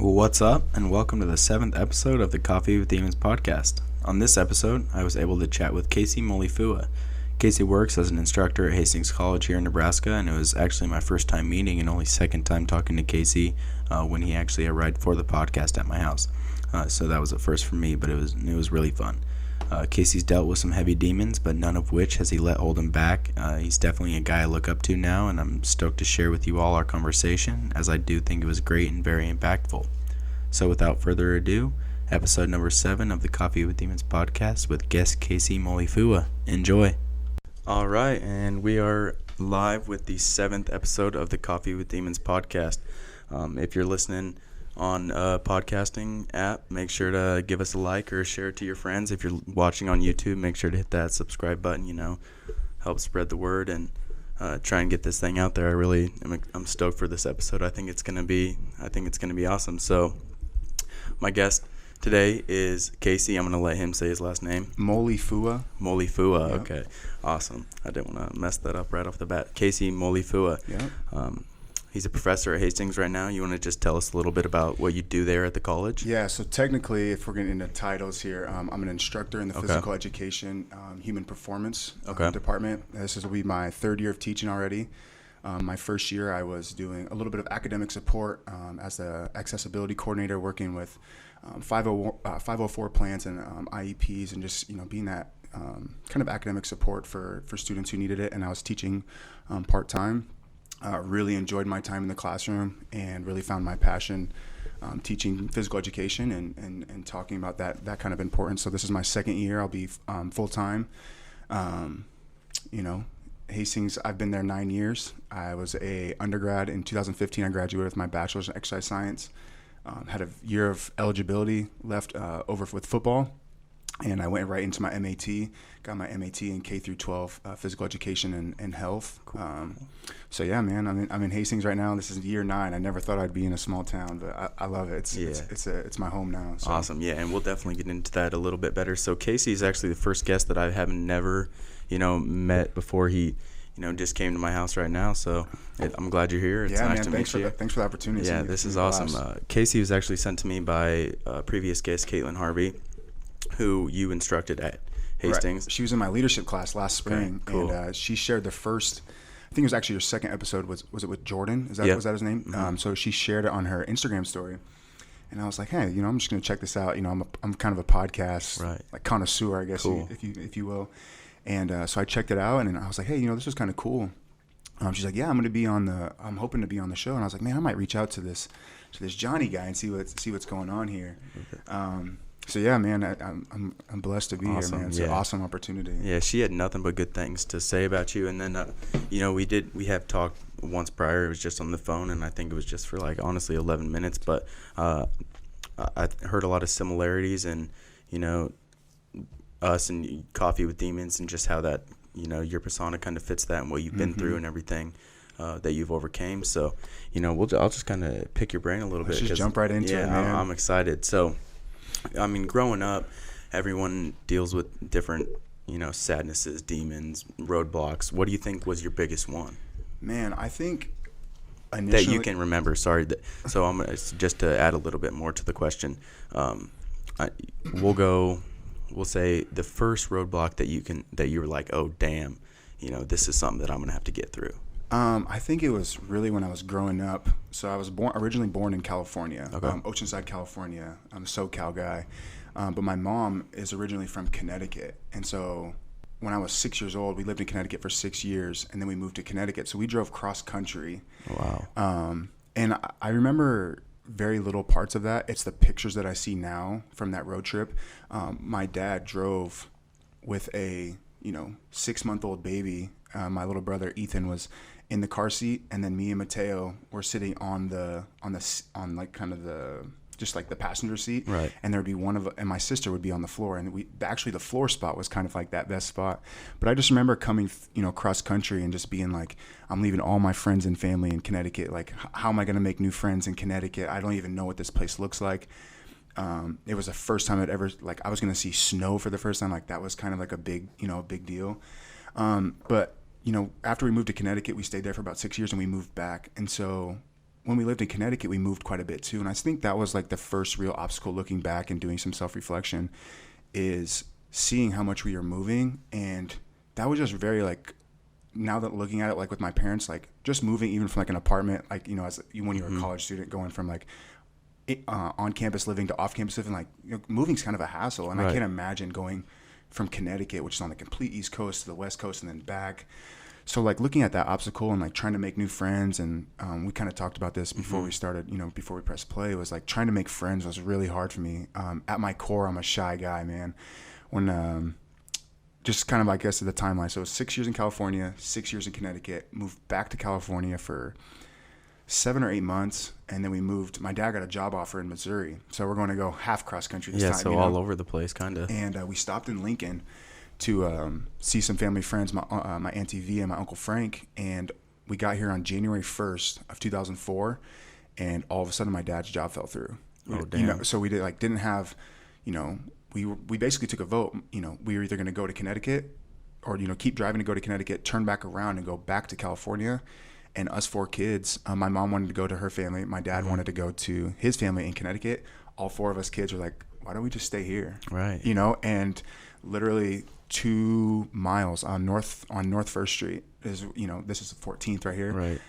What's up, and welcome to the 7th episode of the Coffee with Demons podcast. On this episode, I was able to chat with Casey Molifua. Casey works as an instructor at Hastings College here in Nebraska, and it was actually my first time meeting and only second time talking to Casey when he actually arrived for the podcast at my house. So that was a first for me, but it was really fun. Casey's dealt with some heavy demons, but none of which has he let hold him back. He's definitely a guy I look up to now, and I'm stoked to share with you all our conversation, as I do think it was great and very impactful. So without further ado, episode number 7 of the Coffee with Demons podcast with guest Casey Molifua. Enjoy. All right, and we are live with the 7th episode of the Coffee with Demons podcast. If you're listening on a podcasting app, make sure to give us a like or share it to your friends. If you're watching on YouTube, make sure to hit that subscribe button, help spread the word and try and get this thing out there. I'm stoked for this episode. I think it's going to be awesome. So my guest today is Casey. I'm going to let him say his last name. Molifua. Yep. Okay. Awesome. I didn't want to mess that up right off the bat. Casey Molifua. Yeah. He's a professor at Hastings right now. You want to just tell us a little bit about what you do there at the college? Yeah, so technically, if we're getting into titles here, I'm an instructor in the physical education human performance department. This will be my third year of teaching already. My first year, I was doing a little bit of academic support as the accessibility coordinator, working with 504 plans and IEPs, and just being that kind of academic support for students who needed it. And I was teaching part-time. Really enjoyed my time in the classroom and really found my passion teaching physical education and talking about that kind of importance. So this is my second year. I'll be full-time. Hastings, I've been there 9 years. I was a undergrad in 2015. I graduated with my bachelor's in exercise science. Had a year of eligibility left over with football. And I went right into my MAT, got my MAT in K through 12 physical education and health. Cool. So yeah, man, I'm in Hastings right now. This is year 9. I never thought I'd be in a small town, but I love it. It's my home now. So. Awesome. Yeah, and we'll definitely get into that a little bit better. So Casey is actually the first guest that I haven't never, met before he, just came to my house right now. So I'm glad you're here. It's nice to meet you. Thanks for the opportunity. Yeah, this is awesome. Casey was actually sent to me by previous guest Caitlin Harvey, who you instructed at Hastings. Right. She was in my leadership class last spring, cool. And she shared the first. I think it was actually your second episode. Was it with Jordan? Was that his name? Mm-hmm. So she shared it on her Instagram story, and I was like, hey, I'm just gonna check this out. I'm kind of a podcast like connoisseur, I guess, cool. if you will. And so I checked it out, and I was like, hey, this is kind of cool. She's like, yeah, I'm hoping to be on the show, and I was like, man, I might reach out to this Johnny guy and see what's going on here. Okay. So yeah, man, I'm blessed to be here, man. It's an awesome opportunity. Yeah, she had nothing but good things to say about you, and then we have talked once prior. It was just on the phone, and I think it was just for honestly 11 minutes. But I heard a lot of similarities, and us and Coffee with Demons, and just how that your persona kind of fits that and what you've been through and everything that you've overcame. So I'll just kind of pick your brain a little bit. Just jump right into it, man. I'm excited. So. Growing up, everyone deals with different, sadnesses, demons, roadblocks. What do you think was your biggest one? Man, I think initially... That you can remember, sorry. So I'm just to add a little bit more to the question. We'll say the first roadblock that you were like, oh, damn, this is something that I'm going to have to get through. I think it was really when I was growing up. So I was originally born in California, Oceanside, California. I'm a SoCal guy. But my mom is originally from Connecticut. And so when I was 6 years old, we lived in Connecticut for 6 years, and then we moved to Connecticut. So we drove cross country. Wow. And I remember very little parts of that. It's the pictures that I see now from that road trip. My dad drove with a 6-month-old baby. My little brother Ethan was in the car seat, and then me and Mateo were sitting on the passenger seat, right? And there'd be and my sister would be on the floor, and the floor spot was kind of like that best spot. But I just remember coming cross country and just being like, I'm leaving all my friends and family in Connecticut. Like, how am I going to make new friends in Connecticut? I don't even know what this place looks like. It was the first time I was going to see snow for the first time. Like, that was kind of like a big deal. But after we moved to Connecticut, we stayed there for about 6 years, and we moved back. And so when we lived in Connecticut, we moved quite a bit too. And I think that was like the first real obstacle, looking back and doing some self-reflection, is seeing how much we were moving. And that was just very like, now that looking at it, like with my parents, like just moving even from like an apartment, like, you know, as when you're a college student, going from like on campus living to off campus living, like, you know, moving's kind of a hassle. And I can't imagine going from Connecticut, which is on the complete East Coast, to the West Coast and then back. So like looking at that obstacle and like trying to make new friends, and we kind of talked about this before we started, you know, before we pressed play, was like trying to make friends was really hard for me. At my core, I'm a shy guy, man. When just kind of, I guess, at the timeline. So 6 years in California, 6 years in Connecticut, moved back to California for 7 or 8 months, and then we moved. My dad got a job offer in Missouri, so we're going to go half cross country this time. So all over the place, kind of. And we stopped in Lincoln to see some family friends, my Auntie V and my Uncle Frank, and we got here on January 1st of 2004, and all of a sudden my dad's job fell through. Oh, damn. You know, so we didn't have, you know, we basically took a vote. You know, we were either going to go to Connecticut or, you know, keep driving to go to Connecticut, turn back around and go back to California. And us 4 kids, my mom wanted to go to her family. My dad wanted to go to his family in Connecticut. All 4 of us kids were like, why don't we just stay here? Right. You know, and literally 2 miles on North 1st Street is, you know, this is the 14th right here.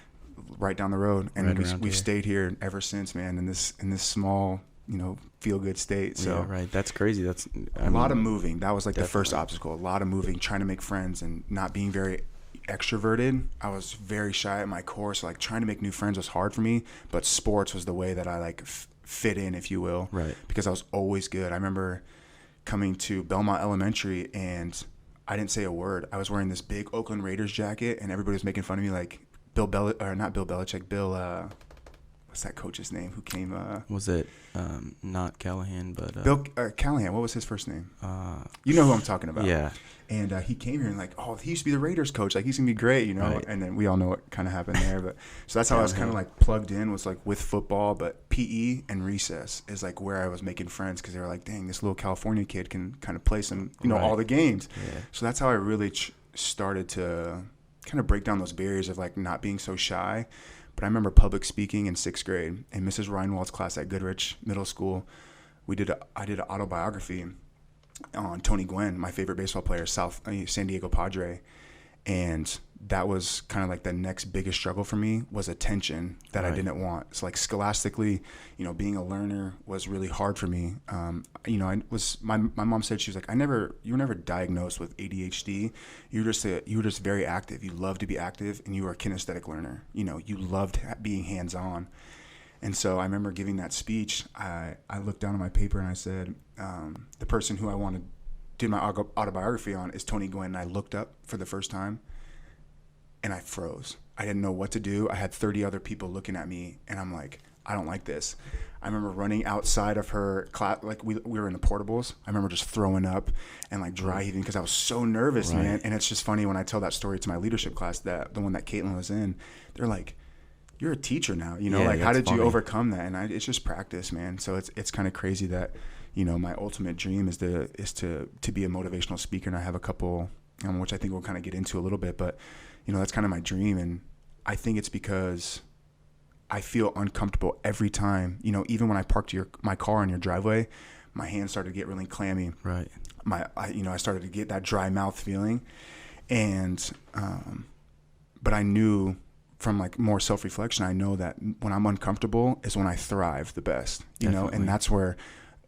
Right down the road. And we've stayed here ever since, man, in this small, you know, feel good state. So That's crazy. That's a lot of moving. That was like the first obstacle. A lot of moving, trying to make friends and not being very extroverted. I was very shy at my core, so like trying to make new friends was hard for me, but sports was the way that I like fit in, if you will, because I was always good. I remember coming to Belmont Elementary and I didn't say a word. I was wearing this big Oakland Raiders jacket and everybody was making fun of me, like Bill what's that coach's name who came? Was it not Callahan, but Bill Callahan? What was his first name? You know who I'm talking about. Yeah. And he came here and like, oh, he used to be the Raiders coach. Like, he's gonna be great, you know. Right. And then we all know what kind of happened there. But so that's how I was kind of like plugged in, was like with football, but PE and recess is like where I was making friends, because they were like, dang, this little California kid can kind of play some, you know, all the games. Yeah. So that's how I really started to kind of break down those barriers of like not being so shy. But I remember public speaking in 6th grade in Mrs. Reinwald's class at Goodrich Middle School. I did an autobiography on Tony Gwynn, my favorite baseball player, San Diego Padre. And that was kind of like the next biggest struggle for me, was attention that I didn't want. So like scholastically, you know, being a learner was really hard for me. You know, my mom said, she was like, you were never diagnosed with ADHD. You were just very active. You loved to be active, and you were a kinesthetic learner. You know, you loved being hands-on. And so I remember giving that speech. I looked down at my paper and I said, the person who I want to do my autobiography on is Tony Gwynn. And I looked up for the first time and I froze. I didn't know what to do. I had 30 other people looking at me and I'm like, I don't like this. I remember running outside of her class, like we were in the portables. I remember just throwing up and like dry heaving because I was so nervous, man. And it's just funny when I tell that story to my leadership class, that the one that Caitlin was in, they're like, you're a teacher now, you know, like how did you overcome that? And it's just practice, man. So it's kind of crazy that, you know, my ultimate dream is to be a motivational speaker. And I have a couple, which I think we'll kind of get into a little bit, but you know, that's kind of my dream. And I think it's because I feel uncomfortable every time, you know, even when I parked my car in your driveway, my hands started to get really clammy. Right. I started to get that dry mouth feeling. And, but I knew from like more self-reflection, I know that when I'm uncomfortable is when I thrive the best, you know, and that's where,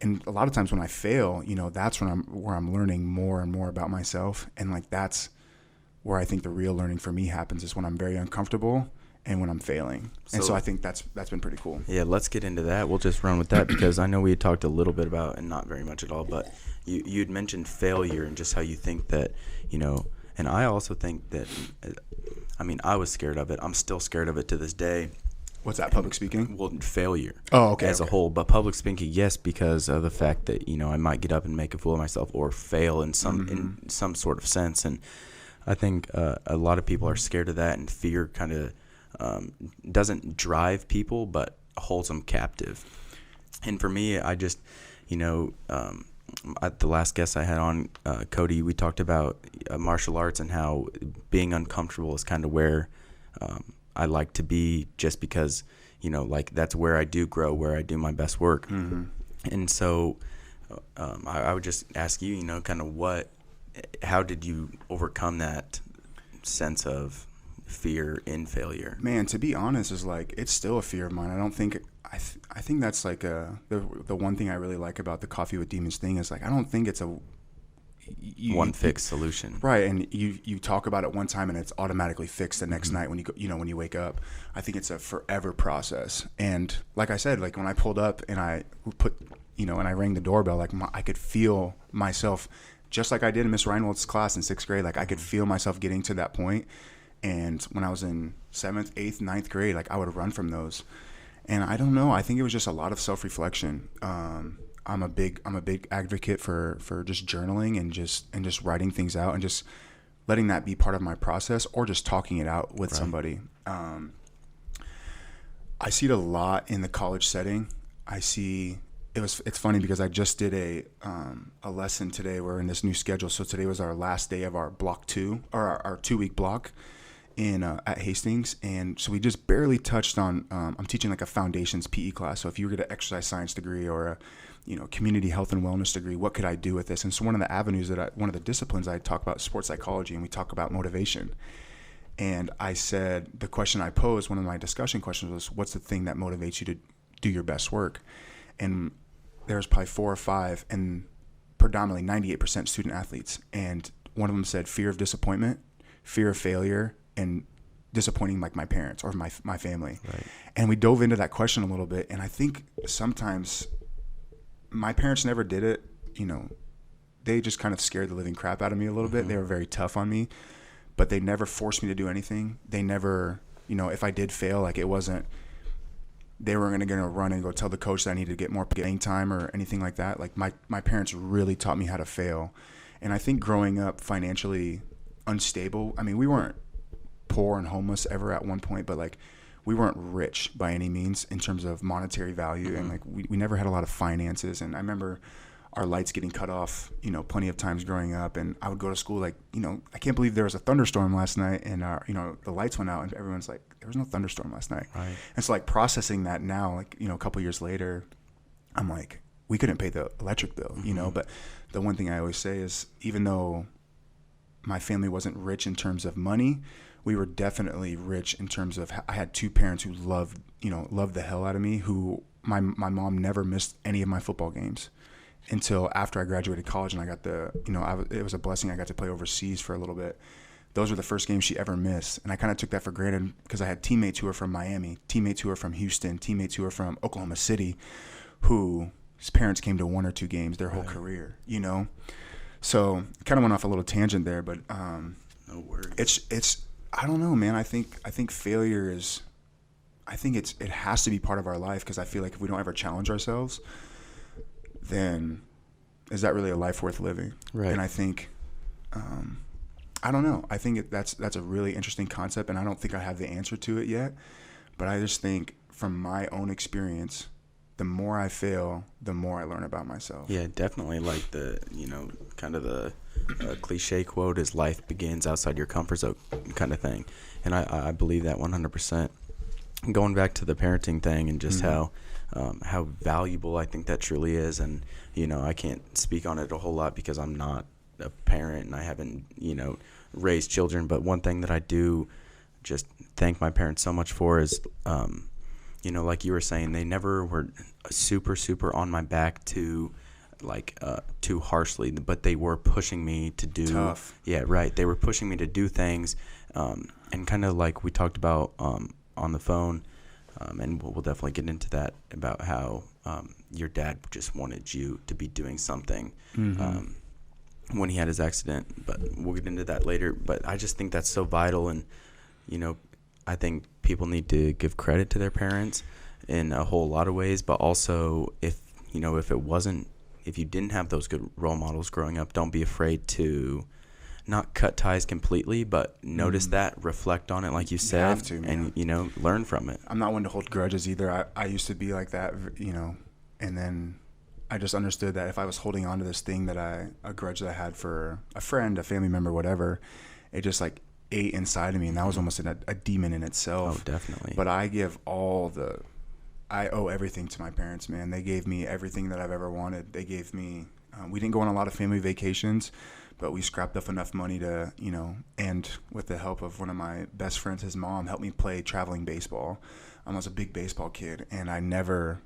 and a lot of times when I fail, you know, that's when I'm learning more and more about myself. And like, that's where I think the real learning for me happens, is when I'm very uncomfortable and when I'm failing. And so I think that's been pretty cool. Yeah, let's get into that. We'll just run with that because I know we had talked a little bit about, and not very much at all, but you'd mentioned failure and just how you think that, you know, and I also think that, I mean, I was scared of it. I'm still scared of it to this day. What's that, public speaking? Well, failure. Oh, okay. As a whole. But public speaking, yes, because of the fact that, you know, I might get up and make a fool of myself or fail in some sort of sense. And I think a lot of people are scared of that, and fear kind of doesn't drive people but holds them captive. And for me, I just, you know, at the last guest I had on, Cody, we talked about martial arts and how being uncomfortable is kind of where I like to be, just because, like that's where I do grow, where I do my best work. And so I would just ask you, kind of how did you overcome that sense of fear in failure? Man, to be honest, is like, it's still a fear of mine. I don't think, I think that's like the one thing I really like about the Coffee with Demons thing is like, I don't think it's a one fixed solution. Right. And you talk about it one time and it's automatically fixed the next night when you go, when you wake up. I think it's a forever process. And like I said, like when I pulled up and I put, and I rang the doorbell, like I could feel myself, just like I did in Miss Reinwald's class in 6th grade, like I could feel myself getting to that point. And when I was in 7th, 8th, 9th grade, like I would run from those. And I don't know, I think it was just a lot of self-reflection. I'm a big advocate for just journaling and just writing things out and just letting that be part of my process, or just talking it out with somebody. I see it a lot in the college setting. It's funny because I just did a lesson today. We're in this new schedule. So today was our last day of our block 2, or our 2-week block at Hastings. And so we just barely touched on, I'm teaching like a foundations PE class. So if you were to get an exercise science degree or a community health and wellness degree, what could I do with this? And so one of the disciplines I talk about is sports psychology, and we talk about motivation. And I said, the question I posed, one of my discussion questions was, what's the thing that motivates you to do your best work? And there's probably 4 or 5, and predominantly 98% student athletes. And one of them said fear of disappointment, fear of failure, and disappointing like my parents or my family. Right. And we dove into that question a little bit. And I think sometimes my parents never did it. They just kind of scared the living crap out of me a little bit. They were very tough on me, but they never forced me to do anything. They never, if I did fail, like it wasn't, they weren't going to run and go tell the coach that I needed to get more playing time or anything like that. Like my parents really taught me how to fail. And I think growing up financially unstable, I mean, we weren't poor and homeless ever at one point, but like we weren't rich by any means in terms of monetary value. And like we never had a lot of finances. And I remember our lights getting cut off, plenty of times growing up. And I would go to school like, I can't believe there was a thunderstorm last night, and the lights went out, and everyone's like, there was no thunderstorm last night. Right. And so like processing that now, like, a couple years later, I'm like, we couldn't pay the electric bill, but the one thing I always say is, even though my family wasn't rich in terms of money, we were definitely rich in terms of, I had 2 parents who loved the hell out of me, who my mom never missed any of my football games until after I graduated college, and I got it was a blessing. I got to play overseas for a little bit. Those were the first games she ever missed. And I kind of took that for granted because I had teammates who were from Miami, teammates who were from Houston, teammates who were from Oklahoma City, whose parents came to 1 or 2 games their whole career, So I kind of went off a little tangent there, but no worries. It's I don't know, man. I think failure is, it has to be part of our life, because I feel like if we don't ever challenge ourselves, then is that really a life worth living? Right. And I think, I don't know. I think that's a really interesting concept, and I don't think I have the answer to it yet. But I just think from my own experience, the more I fail, the more I learn about myself. Yeah, definitely. Like the, kind of the cliche quote is, life begins outside your comfort zone kind of thing. And I believe that 100%. Going back to the parenting thing and just how valuable I think that truly is. And, I can't speak on it a whole lot because I'm not a parent and I haven't, raised children. But one thing that I do just thank my parents so much for is, like you were saying, they never were super, super on my back too harshly, but they were pushing me to do. Tough. Yeah, right. They were pushing me to do things, and kind of like we talked about on the phone, and we'll definitely get into that about how your dad just wanted you to be doing something when he had his accident. But we'll get into that later. But I just think that's so vital, and I think people need to give credit to their parents in a whole lot of ways, but also if you didn't have those good role models growing up, don't be afraid to not cut ties completely, but notice that, reflect on it, like you said, have to, and learn from it. I'm not one to hold grudges either. I used to be like that, and then I just understood that if I was holding on to this thing a grudge that I had for a friend, a family member, whatever, it just like ate inside of me, and that was almost a demon in itself. Oh, definitely. But I give all I owe everything to my parents, man. They gave me everything that I've ever wanted. They gave me, we didn't go on a lot of family vacations, but we scrapped up enough money to, and with the help of one of my best friends, his mom helped me play traveling baseball. I was a big baseball kid, and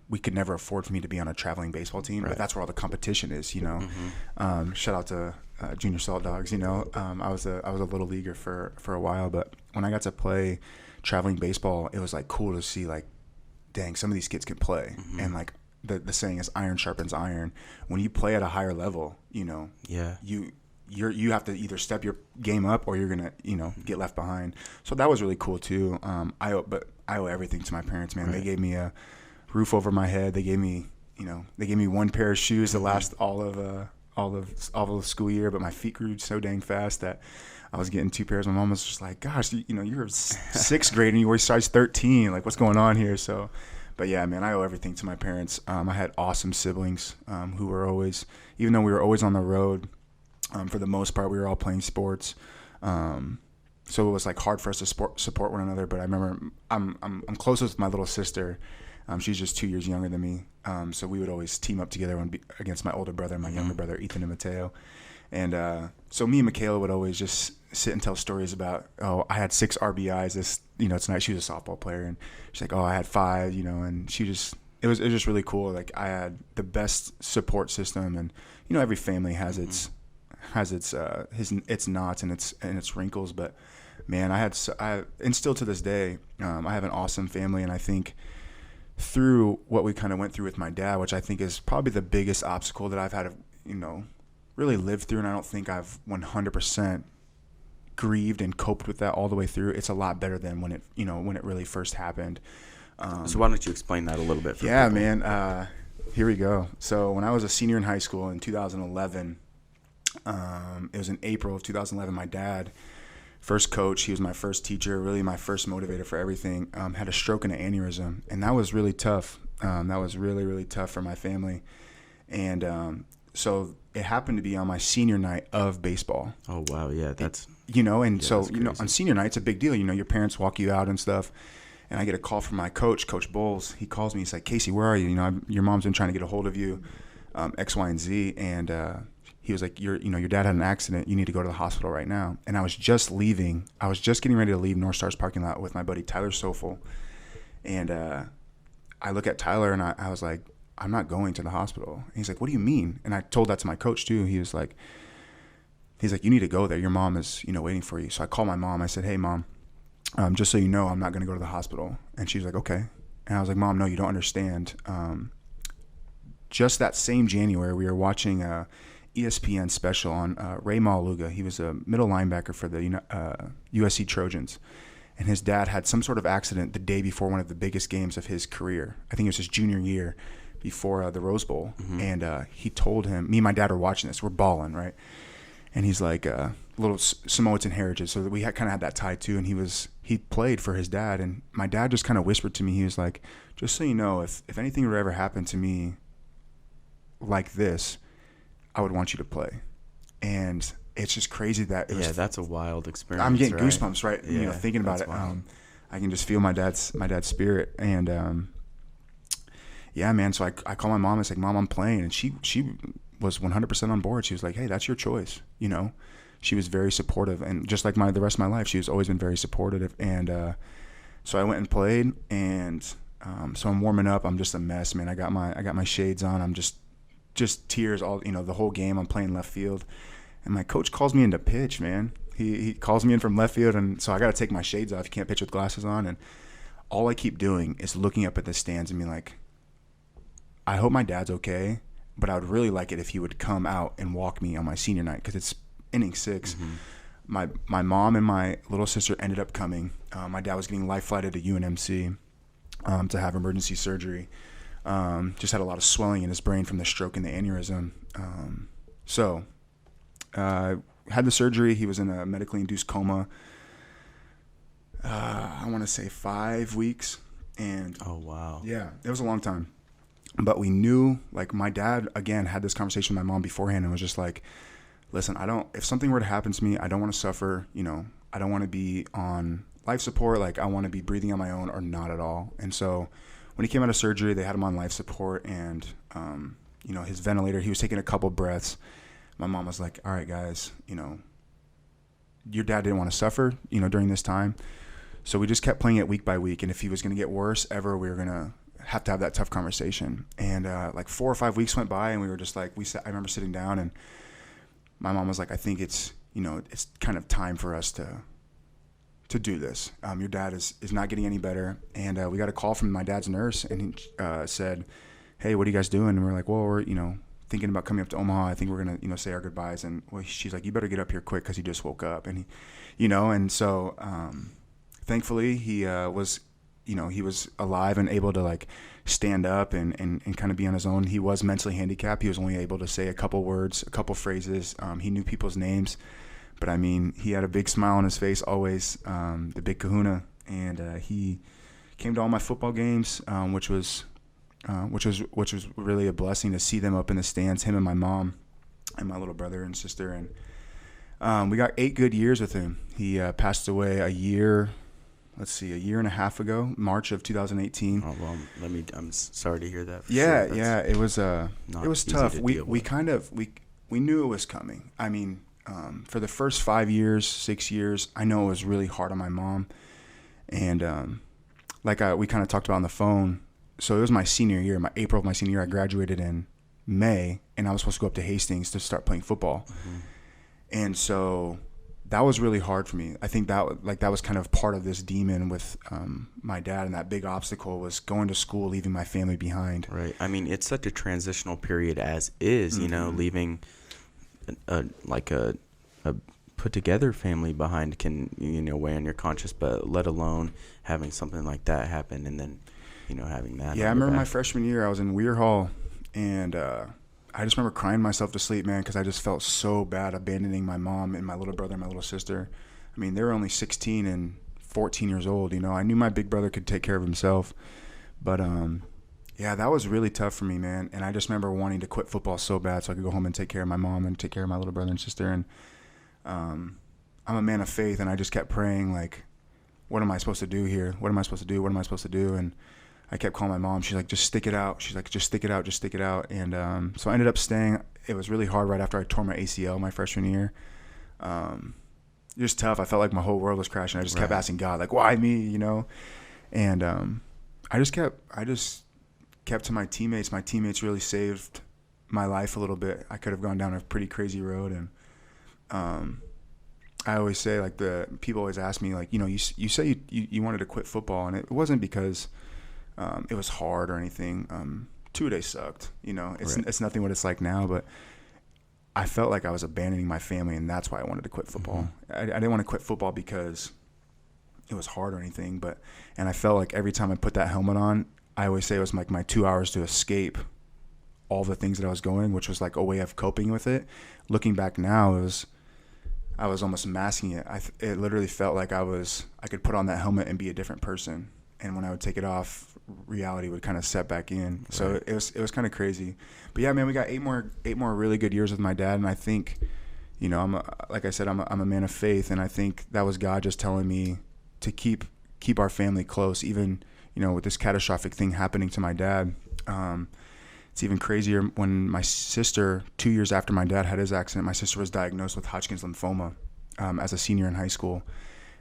we could never afford for me to be on a traveling baseball team, right. But that's where all the competition is, Shout out to Junior Salt Dogs, I was a little leaguer for a while, but when I got to play traveling baseball, it was like cool to see like, dang, some of these kids can play. And like the saying is iron sharpens iron. When you play at a higher level, you have to either step your game up or you're gonna get left behind. So that was really cool too. I owe everything to my parents, man. Right. They gave me a roof over my head. They gave me one pair of shoes to last all of the school year, but my feet grew so dang fast that I was getting 2 pairs. My mom was just like, gosh, you're 6th grade and you wear size 13. Like, what's going on here? So, but yeah, man, I owe everything to my parents. I had awesome siblings who were always, even though we were always on the road, for the most part, we were all playing sports. So it was like hard for us to support one another. But I remember I'm closest with my little sister. She's just 2 years younger than me. So we would always team up together against my older brother and my younger brother, Ethan and Mateo. And so me and Michaela would always just sit and tell stories about, oh, I had 6 RBIs tonight. She was a softball player, and she's like, oh, I had 5, and she just, it was just really cool. Like, I had the best support system, and every family has its knots and its wrinkles, but man, and still to this day, I have an awesome family. And I think through what we kind of went through with my dad, which I think is probably the biggest obstacle that I've had to really lived through, and I don't think I've 100% grieved and coped with that all the way through. It's a lot better than when it really first happened. So why don't you explain that a little bit for yeah people? Man, here we go. So when I was a senior in high school in 2011, it was in April of 2011, my dad, first coach, he was my first teacher, really my first motivator for everything, had a stroke and an aneurysm, and that was really tough. That was really, really tough for my family. And so it happened to be on my senior night of baseball. Oh, wow. Yeah, that's... on senior night, it's a big deal. Your parents walk you out and stuff. And I get a call from my coach, Coach Bowles. He calls me. He's like, Casey, where are you? Your mom's been trying to get a hold of you, X, Y, and Z. And he was like, your dad had an accident. You need to go to the hospital right now. And I was just leaving. I was just getting ready to leave North Star's parking lot with my buddy Tyler Sofel. And I look at Tyler, and I was like, I'm not going to the hospital. And he's like, what do you mean? And I told that to my coach too. He's like, you need to go there. Your mom is, waiting for you. So I called my mom. I said, hey, Mom, just so you know, I'm not going to go to the hospital. And she was like, okay. And I was like, Mom, no, you don't understand. Just that same January, we were watching a ESPN special on Ray Maluga. He was a middle linebacker for the USC Trojans. And his dad had some sort of accident the day before one of the biggest games of his career. I think it was his junior year before the Rose Bowl. Mm-hmm. And he told him, me and my dad were watching this. We're balling, right? And he's like, little Samoan heritage. So we kind of had that tie too. And he played for his dad. And my dad just kind of whispered to me, he was like, just so you know, if anything would ever happen to me like this, I would want you to play. And it's just crazy that it was. Yeah, that's a wild experience. I'm getting goosebumps, right? Yeah, thinking about it. I can just feel my dad's spirit. And yeah, man. So I call my mom. I was like, Mom, I'm playing. And she was 100% on board. She was like, hey, that's your choice. She was very supportive. And just like the rest of my life, she has always been very supportive. And so I went and played. And so I'm warming up. I'm just a mess, man. I got my shades on. I'm just tears all, the whole game. I'm playing left field. And my coach calls me in to pitch, man. He calls me in from left field. And so I got to take my shades off. You can't pitch with glasses on. And all I keep doing is looking up at the stands and being like, I hope my dad's okay. But I would really like it if he would come out and walk me on my senior night because it's inning 6. Mm-hmm. My mom and my little sister ended up coming. My dad was getting life flighted to UNMC to have emergency surgery. Just had a lot of swelling in his brain from the stroke and the aneurysm. So had the surgery. He was in a medically induced coma. I want to say 5 weeks. And oh, wow. Yeah, it was a long time. But we knew, like, my dad, again, had this conversation with my mom beforehand and was just like, listen, if something were to happen to me, I don't want to suffer, I don't want to be on life support. Like, I want to be breathing on my own or not at all. And so when he came out of surgery, they had him on life support, and his ventilator, he was taking a couple breaths. My mom was like, all right, guys, your dad didn't want to suffer, during this time. So we just kept playing it week by week. And if he was going to get worse ever, we were going to have that tough conversation. And like 4 or 5 weeks went by, and we were just like, I remember sitting down, and my mom was like, I think it's kind of time for us to do this. Your dad is not getting any better. And we got a call from my dad's nurse, and he said, hey, what are you guys doing? And we're like, well, we're, thinking about coming up to Omaha. I think we're going to, say our goodbyes. And she's like, you better get up here quick because he just woke up. And and so thankfully he was alive and able to like stand up and kind of be on his own. He was mentally handicapped. He was only able to say a couple words, a couple phrases. He knew people's names, but I mean, he had a big smile on his face always, the big kahuna. And he came to all my football games, which was really a blessing to see them up in the stands, him and my mom and my little brother and sister. And we got 8 good years with him. He passed away a year and a half ago, March of 2018. Oh, well, I'm sorry to hear that. Yeah, it was tough. We knew it was coming. I mean, for the first 5 years, 6 years, I know it was really hard on my mom. And we kind of talked about on the phone. So it was my senior year, April of my senior year. I graduated in May, and I was supposed to go up to Hastings to start playing football. Mm-hmm. And so that was really hard for me. I think that was kind of part of this demon with my dad, and that big obstacle was going to school, leaving my family behind. Right. I mean, it's such a transitional period as is, mm-hmm. Leaving a put together family behind can, weigh on your conscience, but let alone having something like that happen and then, having that. Yeah, I remember my freshman year, I was in Weir Hall, and I just remember crying myself to sleep, man, because I just felt so bad abandoning my mom and my little brother and my little sister. I mean, they were only 16 and 14 years old, I knew my big brother could take care of himself. But, yeah, that was really tough for me, man. And I just remember wanting to quit football so bad so I could go home and take care of my mom and take care of my little brother and sister. And I'm a man of faith, and I just kept praying, like, what am I supposed to do here? What am I supposed to do? What am I supposed to do? And I kept calling my mom. She's like, just stick it out. She's like, just stick it out, just stick it out. And so I ended up staying. It was really hard right after I tore my ACL my freshman year. It was tough. I felt like my whole world was crashing. I just kept asking God, like, why me, And I just kept to my teammates. My teammates really saved my life a little bit. I could have gone down a pretty crazy road. And I always say, like, the people always ask me, like, you say you wanted to quit football, and it wasn't because it was hard or anything. 2-a-days sucked. It's nothing what it's like now, but I felt like I was abandoning my family, and that's why I wanted to quit football. Mm-hmm. I didn't want to quit football because it was hard or anything, and I felt like every time I put that helmet on, I always say it was like my 2 hours to escape all the things that I was going, which was like a way of coping with it. Looking back now, I was almost masking it. It literally felt like I could put on that helmet and be a different person. And when I would take it off, reality would kind of set back in. Right. So it was kind of crazy. But yeah, man, we got eight more really good years with my dad. And I think, like I said, I'm a man of faith. And I think that was God just telling me to keep our family close, even, with this catastrophic thing happening to my dad. It's even crazier when my sister, 2 years after my dad had his accident, my sister was diagnosed with Hodgkin's lymphoma as a senior in high school.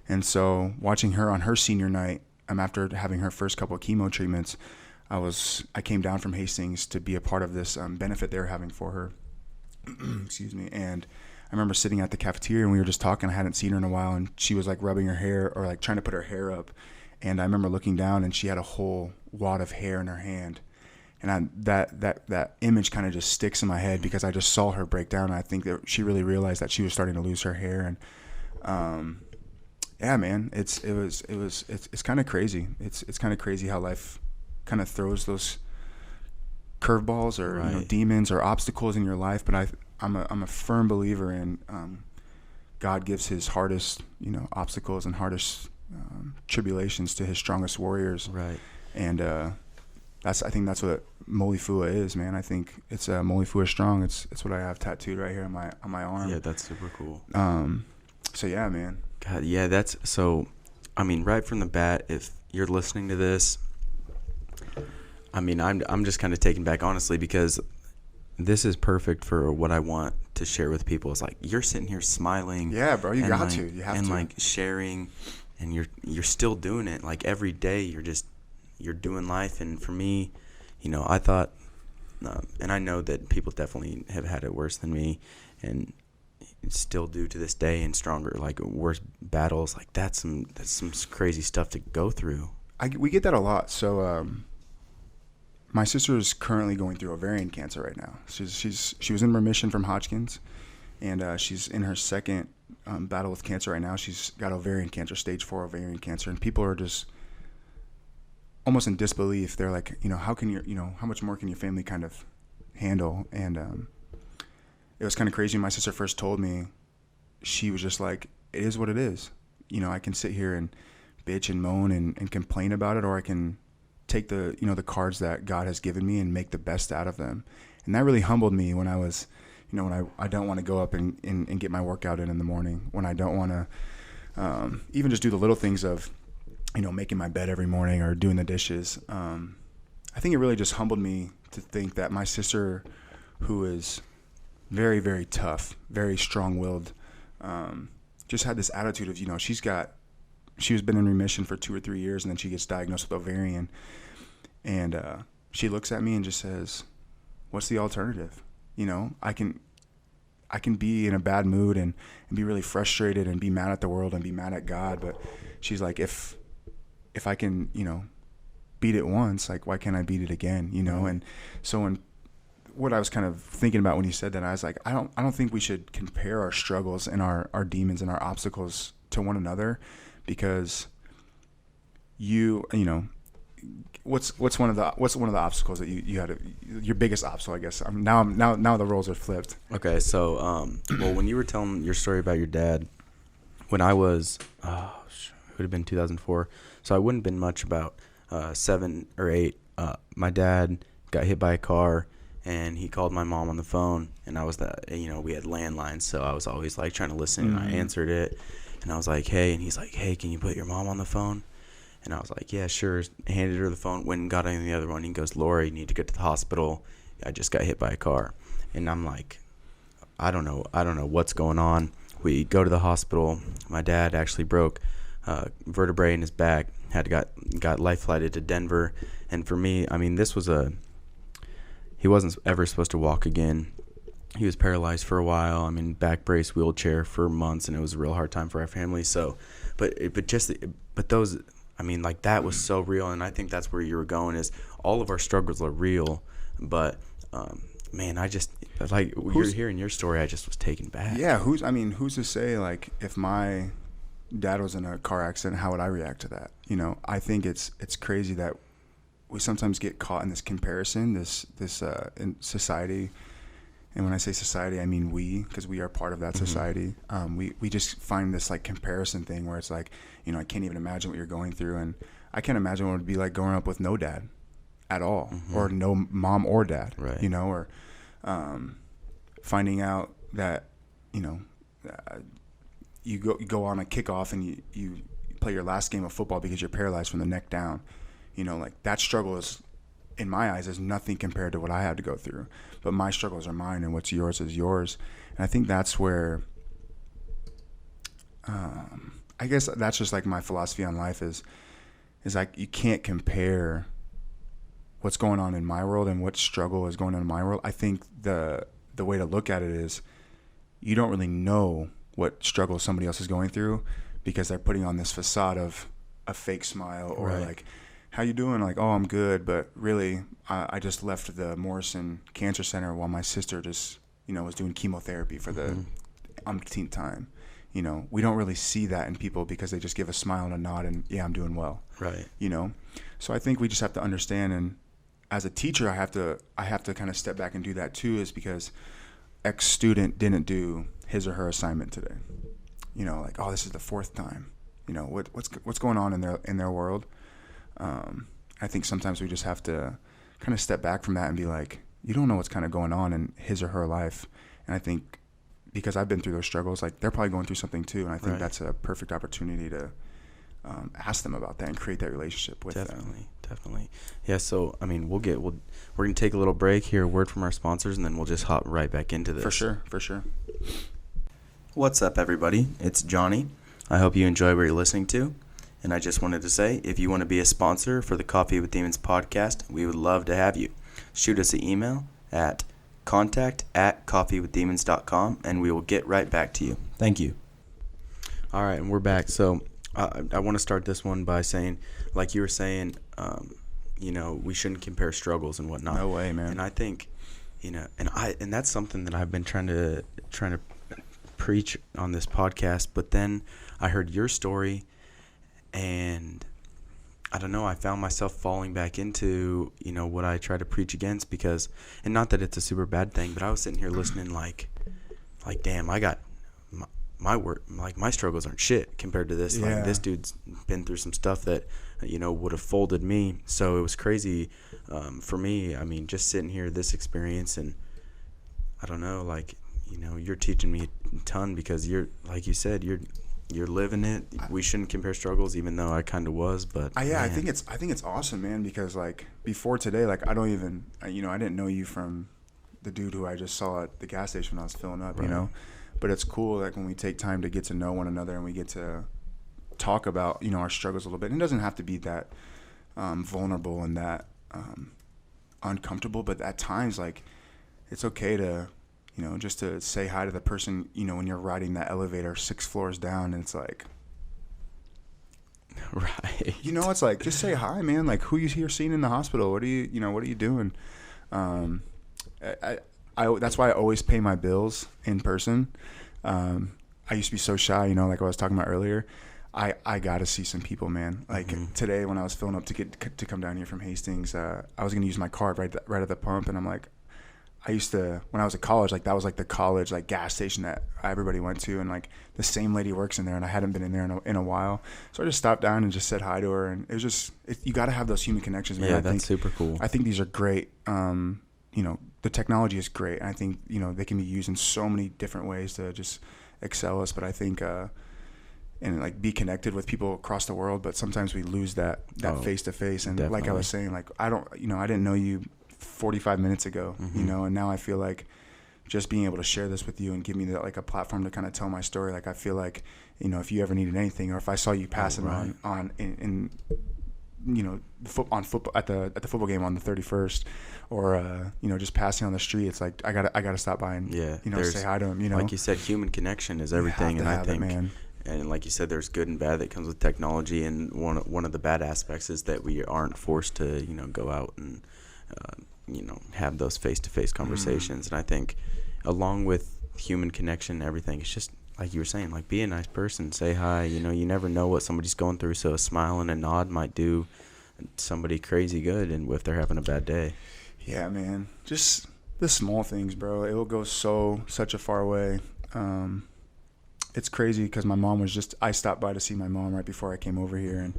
And so watching her on her senior night, after having her first couple of chemo treatments, I came down from Hastings to be a part of this benefit they were having for her. Excuse me. And I remember sitting at the cafeteria, and we were just talking. I hadn't seen her in a while, and she was like rubbing her hair or like trying to put her hair up. And I remember looking down, and she had a whole wad of hair in her hand. And that image kind of just sticks in my head because I just saw her break down. And I think that she really realized that she was starting to lose her hair. And yeah, man, it's kind of crazy. It's kind of crazy how life kind of throws those curveballs or demons or obstacles in your life. But I'm a firm believer in God gives His hardest obstacles and hardest tribulations to His strongest warriors. Right. And I think that's what Molifua is, man. I think it's Molifua strong. It's what I have tattooed right here on my arm. Yeah, that's super cool. So yeah, man. God, yeah, that's so. I mean, right from the bat, if you're listening to this, I mean, I'm just kind of taken back, honestly, because this is perfect for what I want to share with people. It's like you're sitting here smiling. Yeah, bro, you got like, to. You have to. And like sharing, and you're still doing it. Like every day, you're doing life. And for me, I thought, and I know that people definitely have had it worse than me, and still do to this day, and stronger, like worse battles. Like that's some crazy stuff to go through. We get that a lot. So my sister is currently going through ovarian cancer right now. She was in remission from Hodgkin's, and she's in her second battle with cancer right now. She's got ovarian cancer, stage 4 ovarian cancer, and people are just almost in disbelief. They're like, how much more can your family kind of handle? And it was kind of crazy. When my sister first told me, she was just like, it is what it is. I can sit here and bitch and moan and complain about it, or I can take the the cards that God has given me and make the best out of them. And that really humbled me when I was, when I don't want to go up and get my workout in the morning, when I don't want to even just do the little things of, making my bed every morning or doing the dishes. I think it really just humbled me to think that my sister, who is very, very tough, very strong-willed, just had this attitude of, she's been in remission for 2 or 3 years, and then she gets diagnosed with ovarian. And she looks at me and just says, what's the alternative? I can be in a bad mood and be really frustrated and be mad at the world and be mad at God. But she's like, if I can, beat it once, like, why can't I beat it again? And so what I was kind of thinking about when you said that, I was like, I don't think we should compare our struggles and our demons and our obstacles to one another, because what's one of the obstacles that you had your biggest obstacle, I guess. Now the roles are flipped. Okay, so well, when you were telling your story about your dad, when I was it would have been 2004, so I wouldn't have been much, about 7 or 8. My dad got hit by a car, and he called my mom on the phone, and I was we had landlines, so I was always like trying to listen, and I answered it. And I was like, hey, and he's like, hey, can you put your mom on the phone? And I was like, yeah, sure. Handed her the phone, went and got on the other one. He goes, Laura, you need to get to the hospital. I just got hit by a car. And I'm like, I don't know what's going on. We go to the hospital. My dad actually broke vertebrae in his back, got life flighted to Denver. And for me, I mean, he wasn't ever supposed to walk again. He was paralyzed for a while. I mean, back brace, wheelchair for months, and it was a real hard time for our family. So, but those, I mean, like, that was so real, and I think that's where you were going, is all of our struggles are real. But man, I just, like, you're hearing your story, I just was taken back. Yeah, who's to say, like, if my dad was in a car accident, how would I react to that? I think it's crazy that we sometimes get caught in this comparison, this in society. And when I say society, I mean we, because we are part of that society. We just find this, like, comparison thing where it's like, I can't even imagine what you're going through. And I can't imagine what it would be like growing up with no dad at all, or no mom or dad, right. Or finding out that, you go on a kickoff and you play your last game of football because you're paralyzed from the neck down. Like, that struggle is, in my eyes, is nothing compared to what I had to go through. But my struggles are mine, and what's yours is yours. And I think that's where, I guess that's just like my philosophy on life is like, you can't compare what's going on in my world and what struggle is going on in my world. I think the way to look at it is, you don't really know what struggle somebody else is going through, because they're putting on this facade of a fake smile, or right. like, how you doing? Like, oh, I'm good. But really, I just left the Morrison Cancer Center while my sister just, was doing chemotherapy for the umpteenth time. We don't really see that in people, because they just give a smile and a nod and, yeah, I'm doing well. Right. So I think we just have to understand. And as a teacher, I have to kind of step back and do that too, is because X student didn't do his or her assignment today. Like, oh, this is the 4th time. What's going on in their world. I think sometimes we just have to kind of step back from that and be like, you don't know what's kind of going on in his or her life. And I think, because I've been through those struggles, like, they're probably going through something too. And I think right. that's a perfect opportunity to ask them about that and create that relationship with them. Definitely. Yeah, so, I mean, we're going to take a little break, hear a word from our sponsors, and then we'll just hop right back into this. For sure. What's up, everybody? It's Johnny. I hope you enjoy what you're listening to. And I just wanted to say, if you want to be a sponsor for the Coffee with Demons podcast, we would love to have you. Shoot us an email at contact@coffeewithdemons.com, and we will get right back to you. Thank you. All right, and we're back. So I want to start this one by saying, like you were saying, we shouldn't compare struggles and whatnot. No way, man. And I think, and that's something that I've been trying to preach on this podcast. But then I heard your story, and I don't know, I found myself falling back into, what I try to preach against, because, and not that it's a super bad thing, but I was sitting here listening like, damn, I got my work, like my struggles aren't shit compared to this. Yeah. Like, this dude's been through some stuff that, would have folded me. So it was crazy for me. I mean, just sitting here, this experience, and I don't know, like, you're teaching me a ton, because you're, like you said, you're living it. We shouldn't compare struggles, even though I kind of was. But I think it's awesome, man, because like before today, like I didn't know you from the dude who I just saw at the gas station when I was filling up, Right. But it's cool, like when we take time to get to know one another and we get to talk about our struggles a little bit. And it doesn't have to be that vulnerable and that uncomfortable, but at times, like, it's okay to just to say hi to the person, when you're riding that elevator 6 floors down, and it's like, right. It's like, just say hi, man. Like, who you're seeing in the hospital? What are you doing? That's why I always pay my bills in person. I used to be so shy, like I was talking about earlier. I got to see some people, man. Like today when I was filling up to come down here from Hastings, I was going to use my card right at the pump. And I'm like, I used to, when I was at college, like that was like the college like gas station that everybody went to, and like the same lady works in there, and I hadn't been in there in a while, so I just stopped down and just said hi to her, and it was just you got to have those human connections, man. Yeah, that's super cool. I think these are great. The technology is great, and I think they can be used in so many different ways to just excel us. But I think and like be connected with people across the world, but sometimes we lose that face to face. And definitely. Like I was saying, like I didn't know you 45 minutes ago, and now I feel like just being able to share this with you and give me that, like, a platform to kind of tell my story. Like, I feel like, if you ever needed anything, or if I saw you passing on football at the football game on the 31st, or just passing on the street, it's like I gotta stop by and say hi to him. Like you said, human connection is everything, and I think, man. And like you said, there's good and bad that comes with technology, and one of the bad aspects is that we aren't forced to go out and have those face-to-face conversations. And I think along with human connection, everything, it's just like you were saying, like, be a nice person, say hi. You never know what somebody's going through, so a smile and a nod might do somebody crazy good, and if they're having a bad day. Yeah, man, just the small things, bro, it will go such a far way. It's crazy because my mom I stopped by to see my mom right before I came over here, and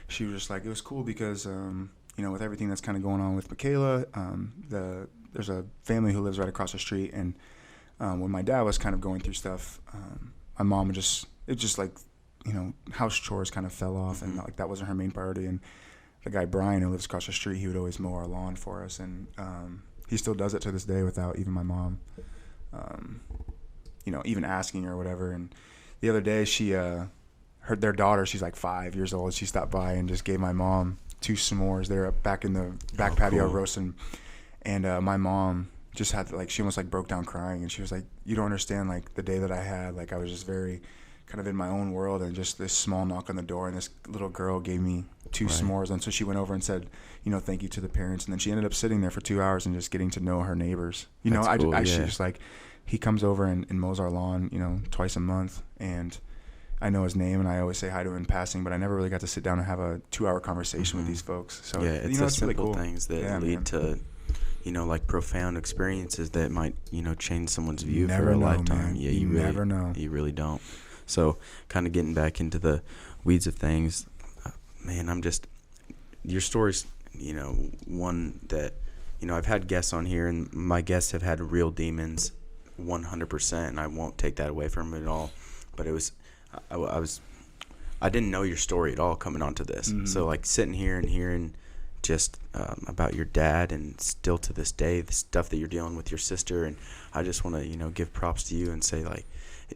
she was just like, it was cool because with everything that's kind of going on with Michaela, there's a family who lives right across the street, and when my dad was kind of going through stuff, my mom house chores kind of fell off, and like that wasn't her main priority. And the guy Brian, who lives across the street, he would always mow our lawn for us, and he still does it to this day without even my mom, even asking or whatever. And the other day, their daughter, she's like 5 years old, she stopped by and just gave my mom 2 s'mores. They're back in the back patio roasting, and my mom just had she almost like broke down crying, and she was like, you don't understand, like the day that I had, like I was just very kind of in my own world, and just this small knock on the door, and this little girl gave me 2 s'mores. And so she went over and said, thank you to the parents, and then she ended up sitting there for 2 hours and just getting to know her neighbors. She just like, he comes over and mows our lawn twice a month, and I know his name, and I always say hi to him in passing, but I never really got to sit down and have a 2-hour conversation with these folks. So yeah, it's the it's simple really cool. things that lead to like profound experiences that might change someone's view for a lifetime. Man. Yeah, you really never know. You really don't. So kind of getting back into the weeds of things, man, your story's one that I've had guests on here, and my guests have had real demons 100%, and I won't take that away from them at all. But it was I was I didn't know your story at all coming onto this. Mm-hmm. So like sitting here and hearing just about your dad, and still to this day the stuff that you're dealing with your sister, and I just want to give props to you and say like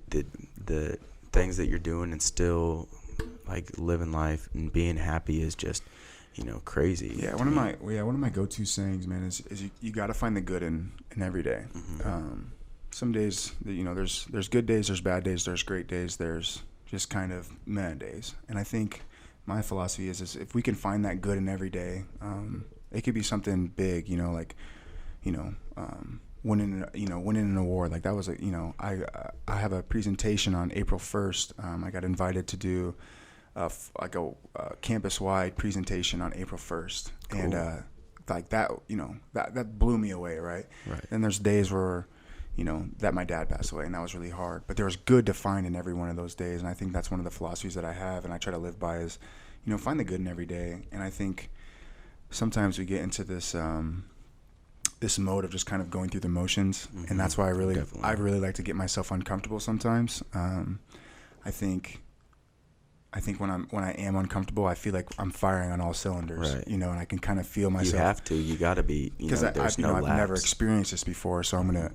the things that you're doing and still like living life and being happy is just crazy. Yeah, one of my go-to sayings, man, is you got to find the good in every day. Mm-hmm. Some days, there's good days, there's bad days, there's great days, there's just kind of meh days. And I think my philosophy is if we can find that good in every day, it could be something big, like winning an award. Like that was I have a presentation on April 1st. I got invited to do a campus-wide presentation on April 1st. Cool. And like that, that blew me away, right? And there's days where that my dad passed away, and that was really hard. But there was good to find in every one of those days, and I think that's one of the philosophies that I have, and I try to live by is, find the good in every day. And I think sometimes we get into this this mode of just kind of going through the motions, and that's why I really like to get myself uncomfortable sometimes. I think when I am uncomfortable, I feel like I'm firing on all cylinders, and I can kind of feel myself. You have to. You got to be. Because I've never experienced this before, so I'm gonna,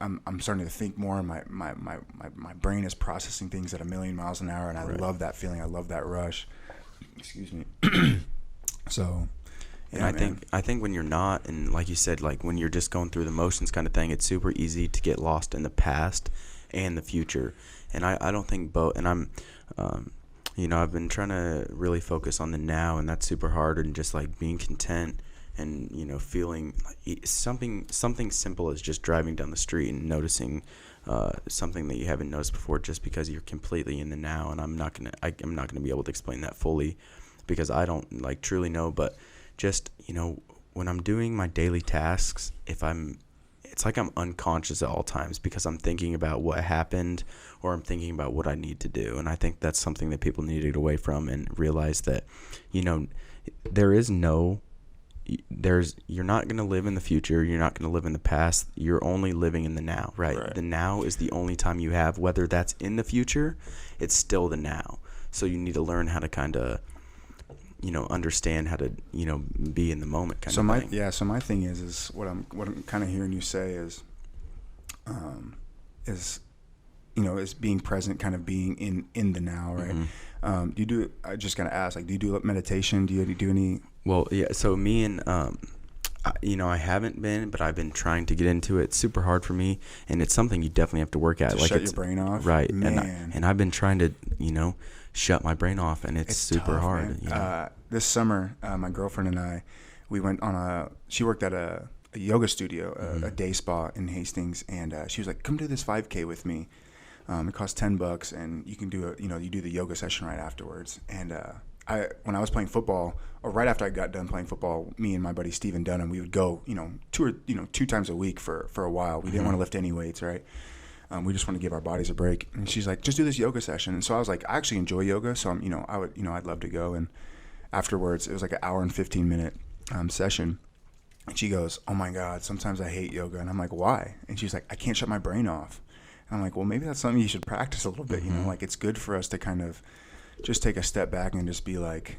I'm starting to think more, and my brain is processing things at 1,000,000 miles an hour, and I love that feeling. I love that rush. Excuse me. So. Yeah, and I think when you're not, and like you said, like when you're just going through the motions kind of thing, it's super easy to get lost in the past and the future. And I don't think both. And I'm, I've been trying to really focus on the now, and that's super hard. And just like being content, and feeling like something simple as just driving down the street and noticing something that you haven't noticed before, just because you're completely in the now. And I'm not gonna be able to explain that fully, because I don't like truly know, but. Just, when I'm doing my daily tasks, it's like I'm unconscious at all times, because I'm thinking about what happened, or I'm thinking about what I need to do. And I think that's something that people need to get away from and realize that, you're not going to live in the future. You're not going to live in the past. You're only living in the now, right? The now is the only time you have, whether that's in the future, it's still the now. So you need to learn how to kind of, understand how to, be in the moment kind of thing. Yeah. So my thing is what I'm kind of hearing you say is being present, kind of being in the now, right? Mm-hmm. I just gotta ask, like, do you do meditation? Do you do any? Well, yeah. So me and, I haven't been, but I've been trying to get into it. It's super hard for me, and it's something you definitely have to work at. Shut your brain off, right? Man. And I've been trying to, shut my brain off, and it's super tough, hard. This summer, my girlfriend and I, we went on she worked at a yoga studio, a day spa in Hastings, and she was like, "Come do this 5K with me. It costs $10, and you can do you do the yoga session right afterwards." And when I was playing football, or right after I got done playing football, me and my buddy Steven Dunham, we would go, 2 times a week for a while. We didn't want to lift any weights, right? We just want to give our bodies a break. And she's like, "Just do this yoga session." And so I was like, I actually enjoy yoga, so I'd love to go. And afterwards, it was like an hour and 15-minute session. And she goes, "Oh my God, sometimes I hate yoga." And I'm like, "Why?" And she's like, "I can't shut my brain off." And I'm like, "Well, maybe that's something you should practice a little bit. Like it's good for us to kind of just take a step back and just be like,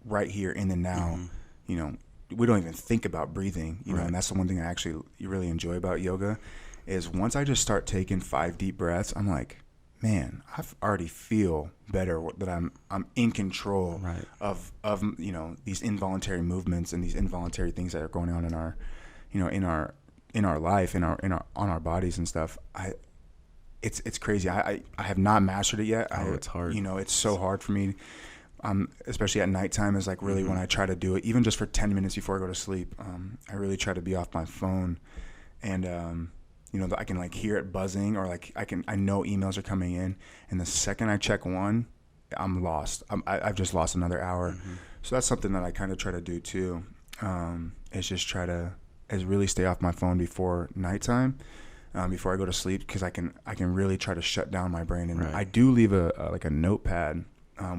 right here in the now. We don't even think about breathing, and that's the one thing I actually really enjoy about yoga. Is once I just start taking 5 deep breaths, I'm like, man, I already feel better, that I'm in control of these involuntary movements and these involuntary things that are going on in our life, on our bodies and stuff. It's crazy. I have not mastered it yet. It's hard. It's so hard for me. Especially at nighttime is like really when I try to do it, even just for 10 minutes before I go to sleep. I really try to be off my phone, and I can like hear it buzzing, or like I know emails are coming in, and the second I check one, I'm lost. I've just lost another hour. So that's something that I kind of try to do too. Is just really stay off my phone before nighttime, before I go to sleep, because I can really try to shut down my brain. And I do leave a notepad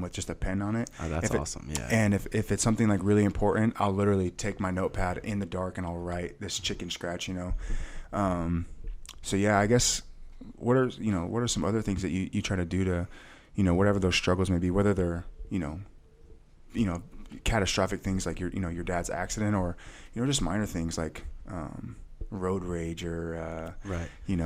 with just a pen on it. Oh, that's awesome. Yeah. And if it's something like really important, I'll literally take my notepad in the dark and I'll write this chicken scratch. So yeah, I guess what are some other things that you try to do to whatever those struggles may be, whether they're, catastrophic things like your dad's accident, or, just minor things like, road rage, or,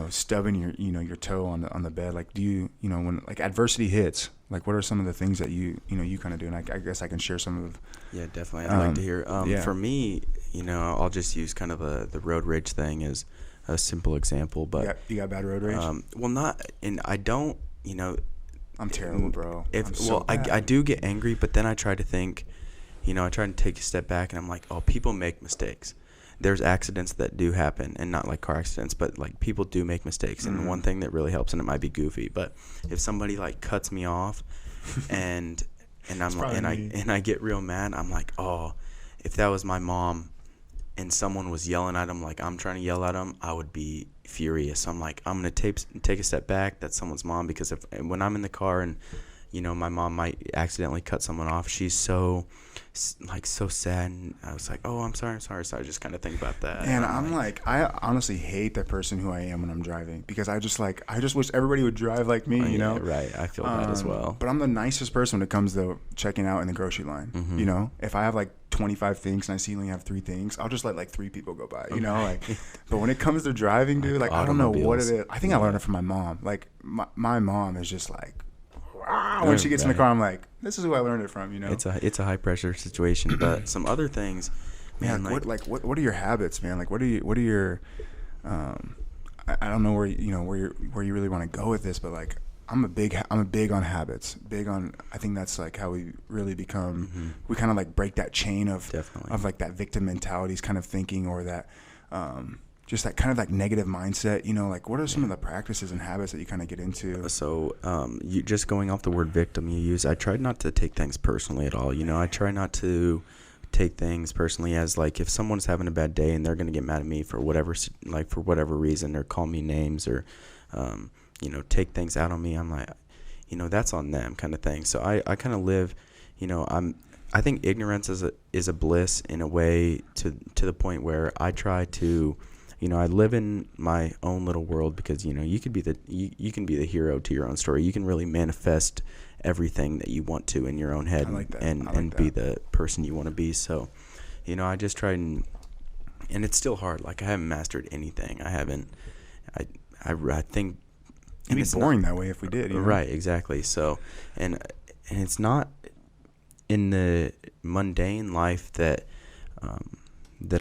stubbing your toe on the bed. Like, do you, when like adversity hits, like what are some of the things that you kind of do? And I guess I can share some of. Yeah, definitely. I'd like to hear. For me, I'll just use kind of the road rage thing as a simple example, but you got bad road rage? Well, not, and I don't, I'm terrible, bro. I do get angry, but then I try to think, I try to take a step back, and I'm like, oh, people make mistakes. There's accidents that do happen, and not like car accidents, but like people do make mistakes. And one thing that really helps, and it might be goofy, but if somebody like cuts me off, and I'm like, and I get real mad, I'm like, oh, if that was my mom, and someone was yelling at him like I'm trying to yell at him, I would be furious. I'm like, I'm gonna take a step back. That's someone's mom, because when I'm in the car and my mom might accidentally cut someone off, she's so sad, and I was like, oh, I'm sorry. So I just kind of think about that. And I'm like, I honestly hate the person who I am when I'm driving, because I just wish everybody would drive like me, Yeah, right. I feel that as well. But I'm the nicest person when it comes to checking out in the grocery line. Mm-hmm. If I have like 25 things and I see you only have 3 things, I'll just let like 3 people go by, but when it comes to driving, dude, like I don't know what it is. I think I learned it from my mom. Like my mom is just like, when she gets in the car, I'm like, this is who I learned it from, It's a high pressure situation, but some other things, man. What are your habits, man? Like, what are your, I don't know where where you really want to go with this, but like, I'm big on habits. I think that's like how we really become. We kind of like break that chain of like that victim mentalities kind of thinking, or that, just that kind of like negative mindset, like what are some of the practices and habits that you kind of get into? So, you just going off the word victim you use, I tried not to take things personally at all. I try not to take things personally as like, if someone's having a bad day and they're going to get mad at me for whatever reason, or call me names, or, take things out on me, I'm like, that's on them kind of thing. So I kind of live, I think ignorance is a bliss in a way, to the point where I try to, I live in my own little world, because you can be the hero to your own story. You can really manifest everything that you want to in your own head, and be the person you want to be. So, I just try and it's still hard. Like, I haven't mastered anything. I think it'd be boring that way if we did. Right, exactly. So, and it's not in the mundane life that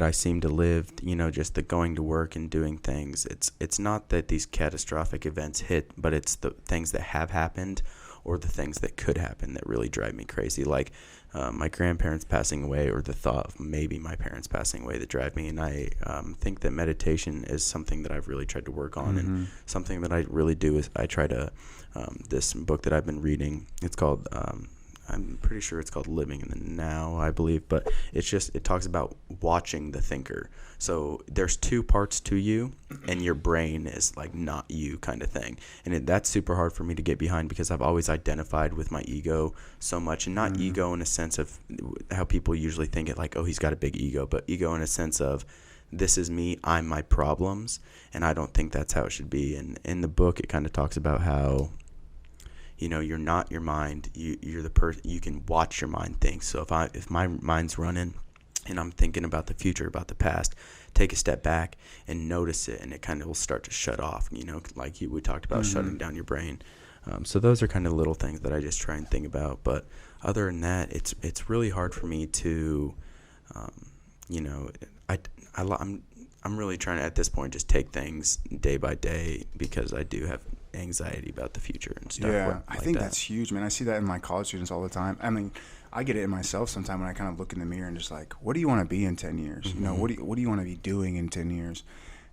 I seem to live, just the going to work and doing things. It's not that these catastrophic events hit, but it's the things that have happened, or the things that could happen, that really drive me crazy. Like my grandparents passing away, or the thought of maybe my parents passing away, that drive me. And I think that meditation is something that I've really tried to work on. And something that I really do is I try to, this book that I've been reading, it's called, I'm pretty sure it's called Living in the Now, I believe, but it talks about watching the thinker. So there's 2 parts to you, and your brain is like not you kind of thing. And that's super hard for me to get behind, because I've always identified with my ego so much, and not ego in a sense of how people usually think it, like, oh, he's got a big ego, but ego in a sense of, this is me, I'm my problems, and I don't think that's how it should be. And in the book, it kind of talks about how, you're not your mind. You're the person. You can watch your mind think. So if my mind's running, and I'm thinking about the future, about the past, take a step back and notice it, and it kind of will start to shut off. Like we talked about shutting down your brain. So those are kind of little things that I just try and think about. But other than that, it's really hard for me to, I'm really trying to, at this point, just take things day by day, because I do have anxiety about the future and stuff. Yeah, I think that's huge, man. I see that in my college students all the time. I mean, I get it in myself sometimes when I kind of look in the mirror and just like, what do you want to be in 10 years? What do you want to be doing in 10 years?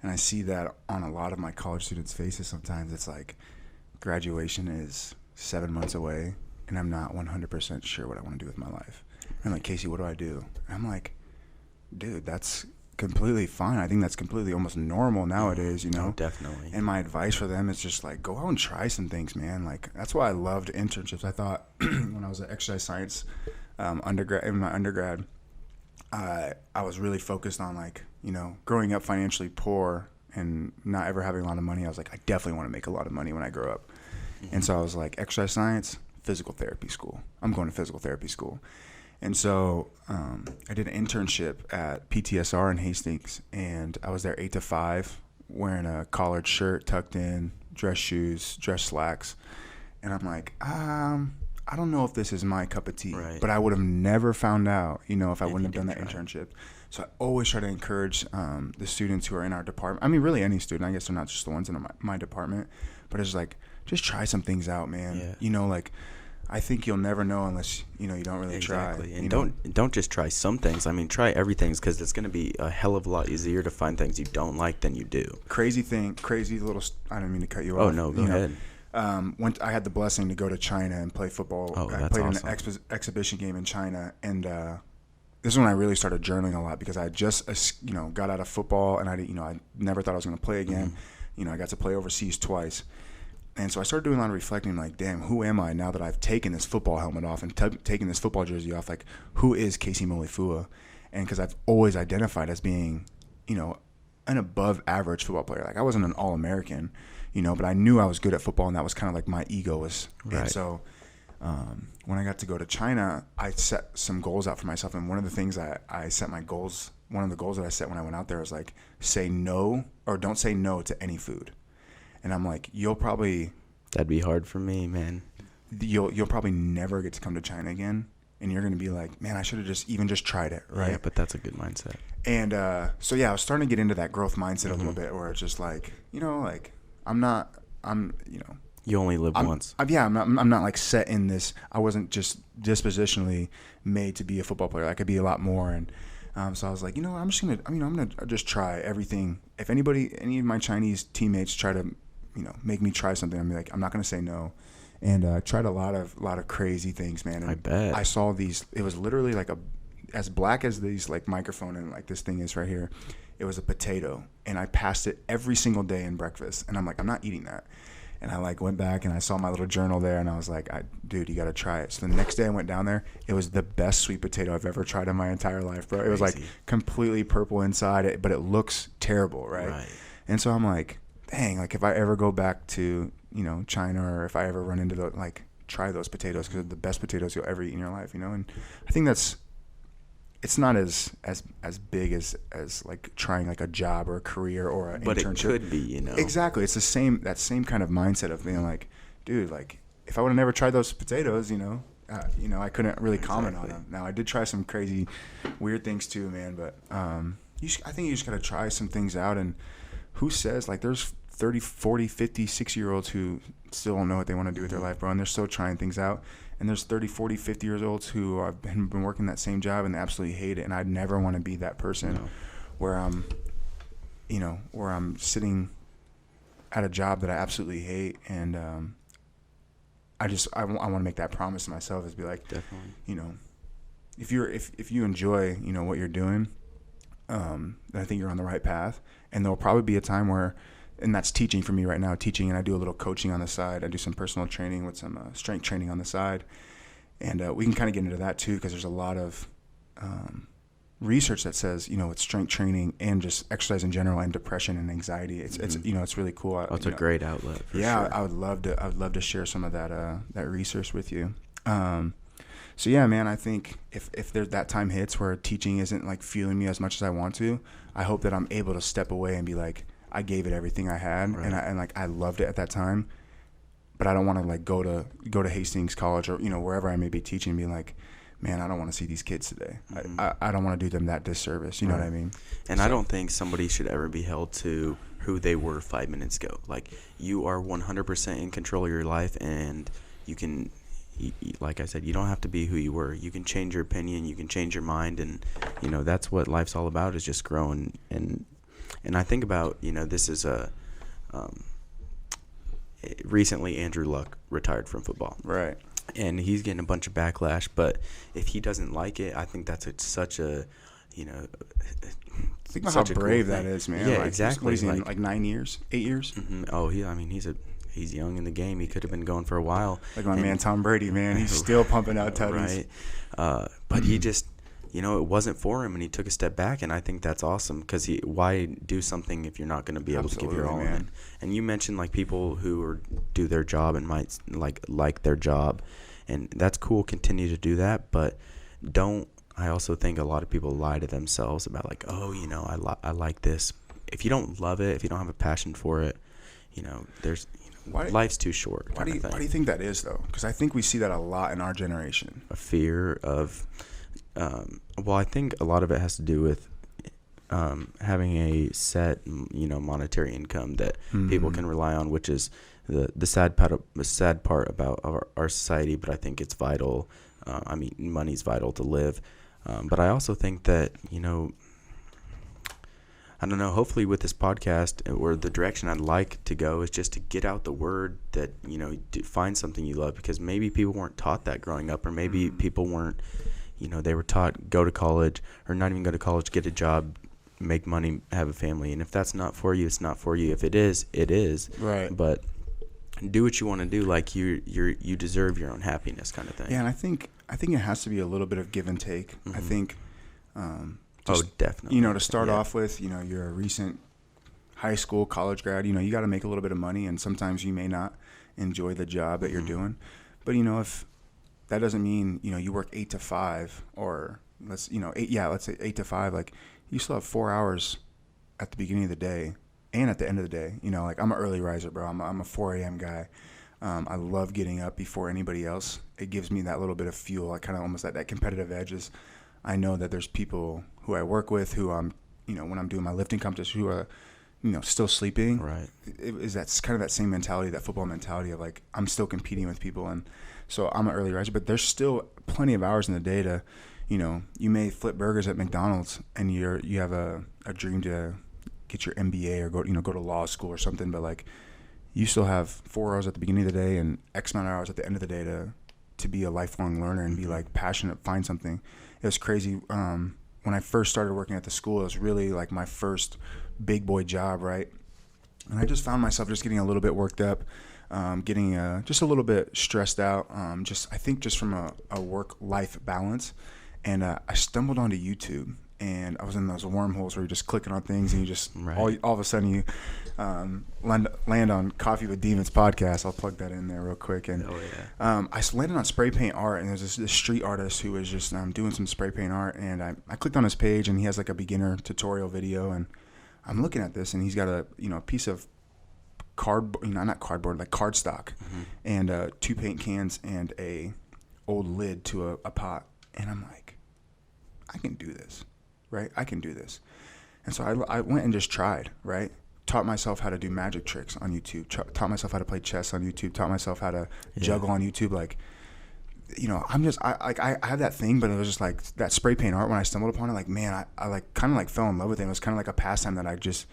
And I see that on a lot of my college students' faces sometimes. It's like, graduation is 7 months away, and I'm not 100% sure what I want to do with my life. And like, Casey, what do I do? And I'm like, dude, that's completely fine. I think that's completely almost normal nowadays, Oh, definitely. And my advice for them is just like, go out and try some things, man. Like, that's why I loved internships. I thought when I was at exercise science in my undergrad, I was really focused on like, growing up financially poor and not ever having a lot of money. I was like, I definitely want to make a lot of money when I grow up. And so I was like, exercise science, physical therapy school. I'm going to physical therapy school. And so I did an internship at PTSR in Hastings, and I was there 8 to 5, wearing a collared shirt, tucked in, dress shoes, dress slacks. And I'm like, I don't know if this is my cup of tea, but I would have never found out, if I wouldn't have done that internship. So I always try to encourage the students who are in our department. I mean, really any student. I guess they're not just the ones in my department, but it's like, just try some things out, man. Yeah. I think you'll never know unless you don't really try. And don't just try some things. I mean, try everything, because it's going to be a hell of a lot easier to find things you don't like than you do. Crazy little. I didn't mean to cut you off. Oh no, go ahead. I had the blessing to go to China and play football. Oh, I played awesome. In an exhibition game in China, and this is when I really started journaling a lot, because I just got out of football, and I never thought I was going to play again. I got to play overseas twice. And so I started doing a lot of reflecting, like, damn, who am I now that I've taken this football helmet off and taken this football jersey off? Like, who is Casey Molifua? And because I've always identified as being, an above average football player. Like, I wasn't an All-American, but I knew I was good at football, and that was kind of like my ego was. Right. And so when I got to go to China, I set some goals out for myself. And one of the things one of the goals that I set when I went out there was like, say no, or don't say no to any food. And I'm like, that'd be hard for me, man. You'll probably never get to come to China again, and you're gonna be like, man, I should have just tried it, right? Yeah, but that's a good mindset. And so yeah, I was starting to get into that growth mindset a little bit, where it's just like, you only live once. I'm not like set in this. I wasn't just dispositionally made to be a football player. I could be a lot more. And so I was like, I'm gonna just try everything. If any of my Chinese teammates try to make me try something, I'm like, I'm not going to say no. And tried a lot of crazy things, man. And I bet. I saw these, it was literally like as black as these like microphone and like this thing is right here. It was a potato, and I passed it every single day in breakfast. And I'm like, I'm not eating that. And I like went back and I saw my little journal there, and I was like, dude, you got to try it. So the next day I went down there. It was the best sweet potato I've ever tried in my entire life, bro. It was like completely purple inside, but it looks terrible, right? And so I'm like, dang, like if I ever go back to, China, or if I ever run into try those potatoes, because they're the best potatoes you'll ever eat in your life, And I think it's not as big as like trying like a job or a career or an internship. But it could be, Exactly. It's that same kind of mindset of being like, dude, like if I would have never tried those potatoes, I couldn't really comment on them. Now I did try some crazy, weird things too, man. But I think you just gotta try some things out. And who says, like, there's 30, 40, 50, 60-year-olds who still don't know what they want to do with their life, bro, and they're still trying things out. And there's 30, 40, 50-year-olds who have been working that same job and they absolutely hate it. And I'd never want to be that person where I'm sitting at a job that I absolutely hate. And I want to make that promise to myself, is be like, definitely, if you enjoy, what you're doing, then I think you're on the right path. And there'll probably be a time where, and that's teaching for me right now, and I do a little coaching on the side. I do some personal training with some strength training on the side. And we can kind of get into that too, because there's a lot of research that says, with strength training and just exercise in general and depression and anxiety, it's it's really cool. It's a great outlet. For sure. I would love to share some of that research with you. So yeah, man, I think if there's that time hits where teaching isn't like fueling me as much as I want to, I hope that I'm able to step away and be like, I gave it everything I had, and I loved it at that time, but I don't want to like go to Hastings College or wherever I may be teaching and be like, man, I don't want to see these kids today. Mm-hmm. I don't want to do them that disservice. You know what I mean? And so, I don't think somebody should ever be held to who they were 5 minutes ago. Like, you are 100% in control of your life, and you can, like I said, you don't have to be who you were. You can change your opinion. You can change your mind, and that's what life's all about, is just growing. And I think about, this is recently Andrew Luck retired from football. Right. And he's getting a bunch of backlash, but if he doesn't like it, I think that's such a, think about how brave that is, man. Yeah, exactly. He's like 9 years, 8 years. Mm-hmm. Oh, he's young in the game. He could have been going for a while. Like my man Tom Brady, man. He's still pumping out tutties. Right. But he just, you know, it wasn't for him and he took a step back, and I think that's awesome because why do something if you're not going to be able to give your all in it? And you mentioned like people who do their job and might like their job, and that's cool. Continue to do that, but don't. I also think a lot of people lie to themselves about like, oh, you know, I like this. If you don't love it, if you don't have a passion for it, you know, life's too short. Why do you think that is, though? Because I think we see that a lot in our generation. A fear of, well, I think a lot of it has to do with having a set, you know, monetary income that people can rely on, which is the sad part about our society. But I think it's vital. I mean, money's vital to live. But I also think that, you know, I don't know, hopefully with this podcast, or the direction I'd like to go is just to get out the word that, you know, find something you love, because maybe people weren't taught that growing up, or maybe people weren't, you know, they were taught go to college, or not even go to college, get a job, make money, have a family. And if that's not for you, it's not for you. If it is, it is. Right. But do what you want to do. Like you deserve your own happiness, kind of thing. Yeah, and I think it has to be a little bit of give and take. I think. Definitely. You know, to start off with, you know, you're a recent high school, college grad. You know, you got to make a little bit of money, and sometimes you may not enjoy the job that you're doing. But you know, if that doesn't mean, you know, you work 8 to 5, or let's say 8 to 5. Like, you still have 4 hours at the beginning of the day and at the end of the day. You know, like, I'm an early riser, bro. I'm a 4 a.m. guy. I love getting up before anybody else. It gives me that little bit of fuel, like kind of almost that competitive edge. Is I know that there's people who I work with who I'm, you know, when I'm doing my lifting competition, who are, you know, still sleeping. Right. That's kind of that same mentality, that football mentality of like, I'm still competing with people. And so I'm an early riser, but there's still plenty of hours in the day to, you know, you may flip burgers at McDonald's, and you have a dream to get your MBA or go to law school or something. But like, you still have 4 hours at the beginning of the day and X amount of hours at the end of the day to be a lifelong learner and be like passionate, find something. It was crazy. When I first started working at the school, it was really like my first big boy job, right? And I just found myself just getting a little bit worked up, getting just a little bit stressed out, I think just from a work-life balance. And I stumbled onto YouTube, and I was in those wormholes where you're just clicking on things, and you just all of a sudden you land on Coffee with Demons podcast. I'll plug that in there real quick. And I landed on spray paint art, and there's this street artist who was just doing some spray paint art, and I clicked on his page, and he has like a beginner tutorial video, and I'm looking at this, and he's got a piece of not cardboard, like cardstock, and 2 paint cans and a old lid to a pot, and I'm like, I can do this, right? I can do this. And so I went and just tried, right? Taught myself how to do magic tricks on YouTube. Taught myself how to play chess on YouTube. Taught myself how to juggle on YouTube. Like, you know, I had that thing, but it was just like that spray paint art. When I stumbled upon it, like, man, I like kind of like fell in love with it. It was kind of like a pastime that I just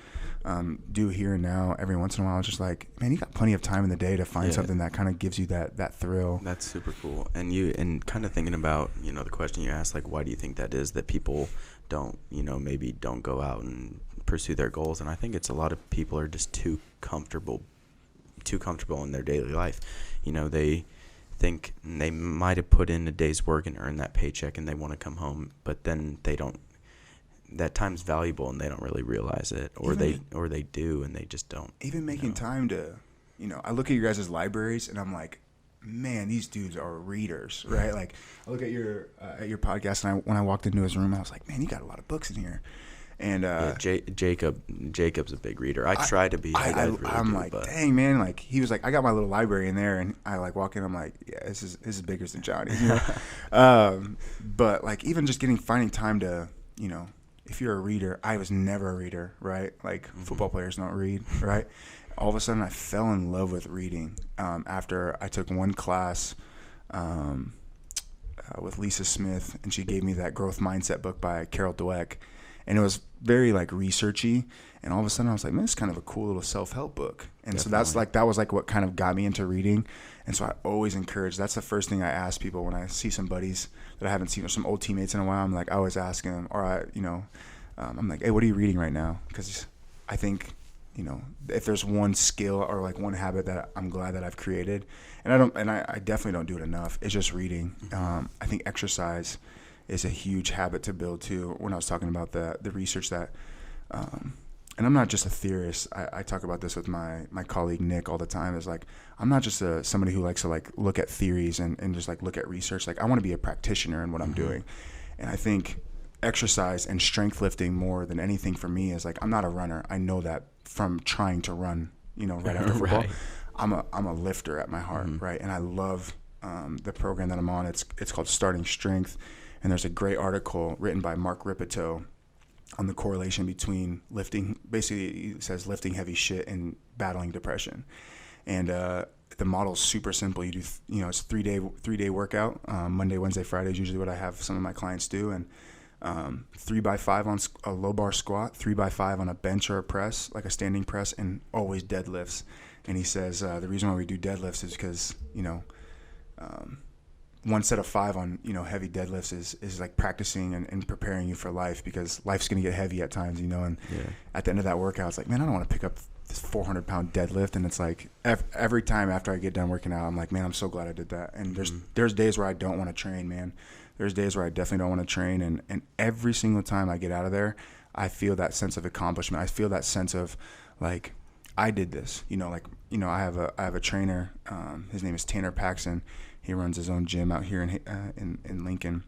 do here and now every once in a while. I was just like, man, you got plenty of time in the day to find something that kind of gives you that thrill. That's super cool. And kind of thinking about, you know, the question you asked, like, why do you think that is that people don't, you know, maybe don't go out and pursue their goals? And I think it's a lot of people are just too comfortable in their daily life. You know, they think they might have put in a day's work and earned that paycheck, and they want to come home, but then they don't. That time's valuable, and they don't really realize it, or they do, and they just don't. Even making time to, you know, I look at your guys' libraries, and I'm like, man, these dudes are readers, right? Like, I look at your podcast, and when I walked into his room, I was like, man, you got a lot of books in here. And Jacob's a big reader. I try to be. I'm like, dang, man. Like, he was like, I got my little library in there, and I like walk in. I'm like, yeah, this is bigger than Johnny. You know? But like, even just finding time to, you know, if you're a reader, I was never a reader, right? Like, football players don't read, right? All of a sudden, I fell in love with reading after I took one class with Lisa Smith, and she gave me that growth mindset book by Carol Dweck. And it was very like researchy, and all of a sudden I was like, man, this is kind of a cool little self-help book. And Definitely. So that was like what kind of got me into reading. And so I always encourage, that's the first thing I ask people when I see some buddies that I haven't seen, or some old teammates in a while. I'm like, I always ask them, or I'm like, hey, what are you reading right now? Because I think, you know, if there's one skill or like one habit that I'm glad that I've created, and I definitely don't do it enough, it's just reading. I think exercise is a huge habit to build too. When I was talking about the research that, and I'm not just a theorist. I talk about this with my colleague Nick all the time. Is like, I'm not just somebody who likes to like look at theories and just like look at research. Like, I want to be a practitioner in what I'm doing. And I think exercise and strength lifting more than anything for me is like, I'm not a runner. I know that from trying to run, right after football. Right. I'm a lifter at my heart, right? And I love the program that I'm on. It's called Starting Strength, and there's a great article written by Mark Ripito on the correlation between lifting. Basically, it says lifting heavy shit and battling depression. And the model's super simple. You do, it's 3-day workout. Monday, Wednesday, Friday is usually what I have some of my clients do, and 3x5 on a low bar squat, 3x5 on a bench or a press, like a standing press, and always deadlifts. And he says the reason why we do deadlifts is because one set of 5 on heavy deadlifts is like practicing and preparing you for life, because life's gonna get heavy at times, and at the end of that workout, it's like, man, I don't want to pick up this 400-pound deadlift. And it's like every time after I get done working out, I'm like, man, I'm so glad I did that. And there's days where I don't want to train, man. There's days where I definitely don't want to train, and every single time I get out of there, I feel that sense of accomplishment. I feel that sense of like, I did this. I have a trainer. His name is Tanner Paxson. He runs his own gym out here in Lincoln,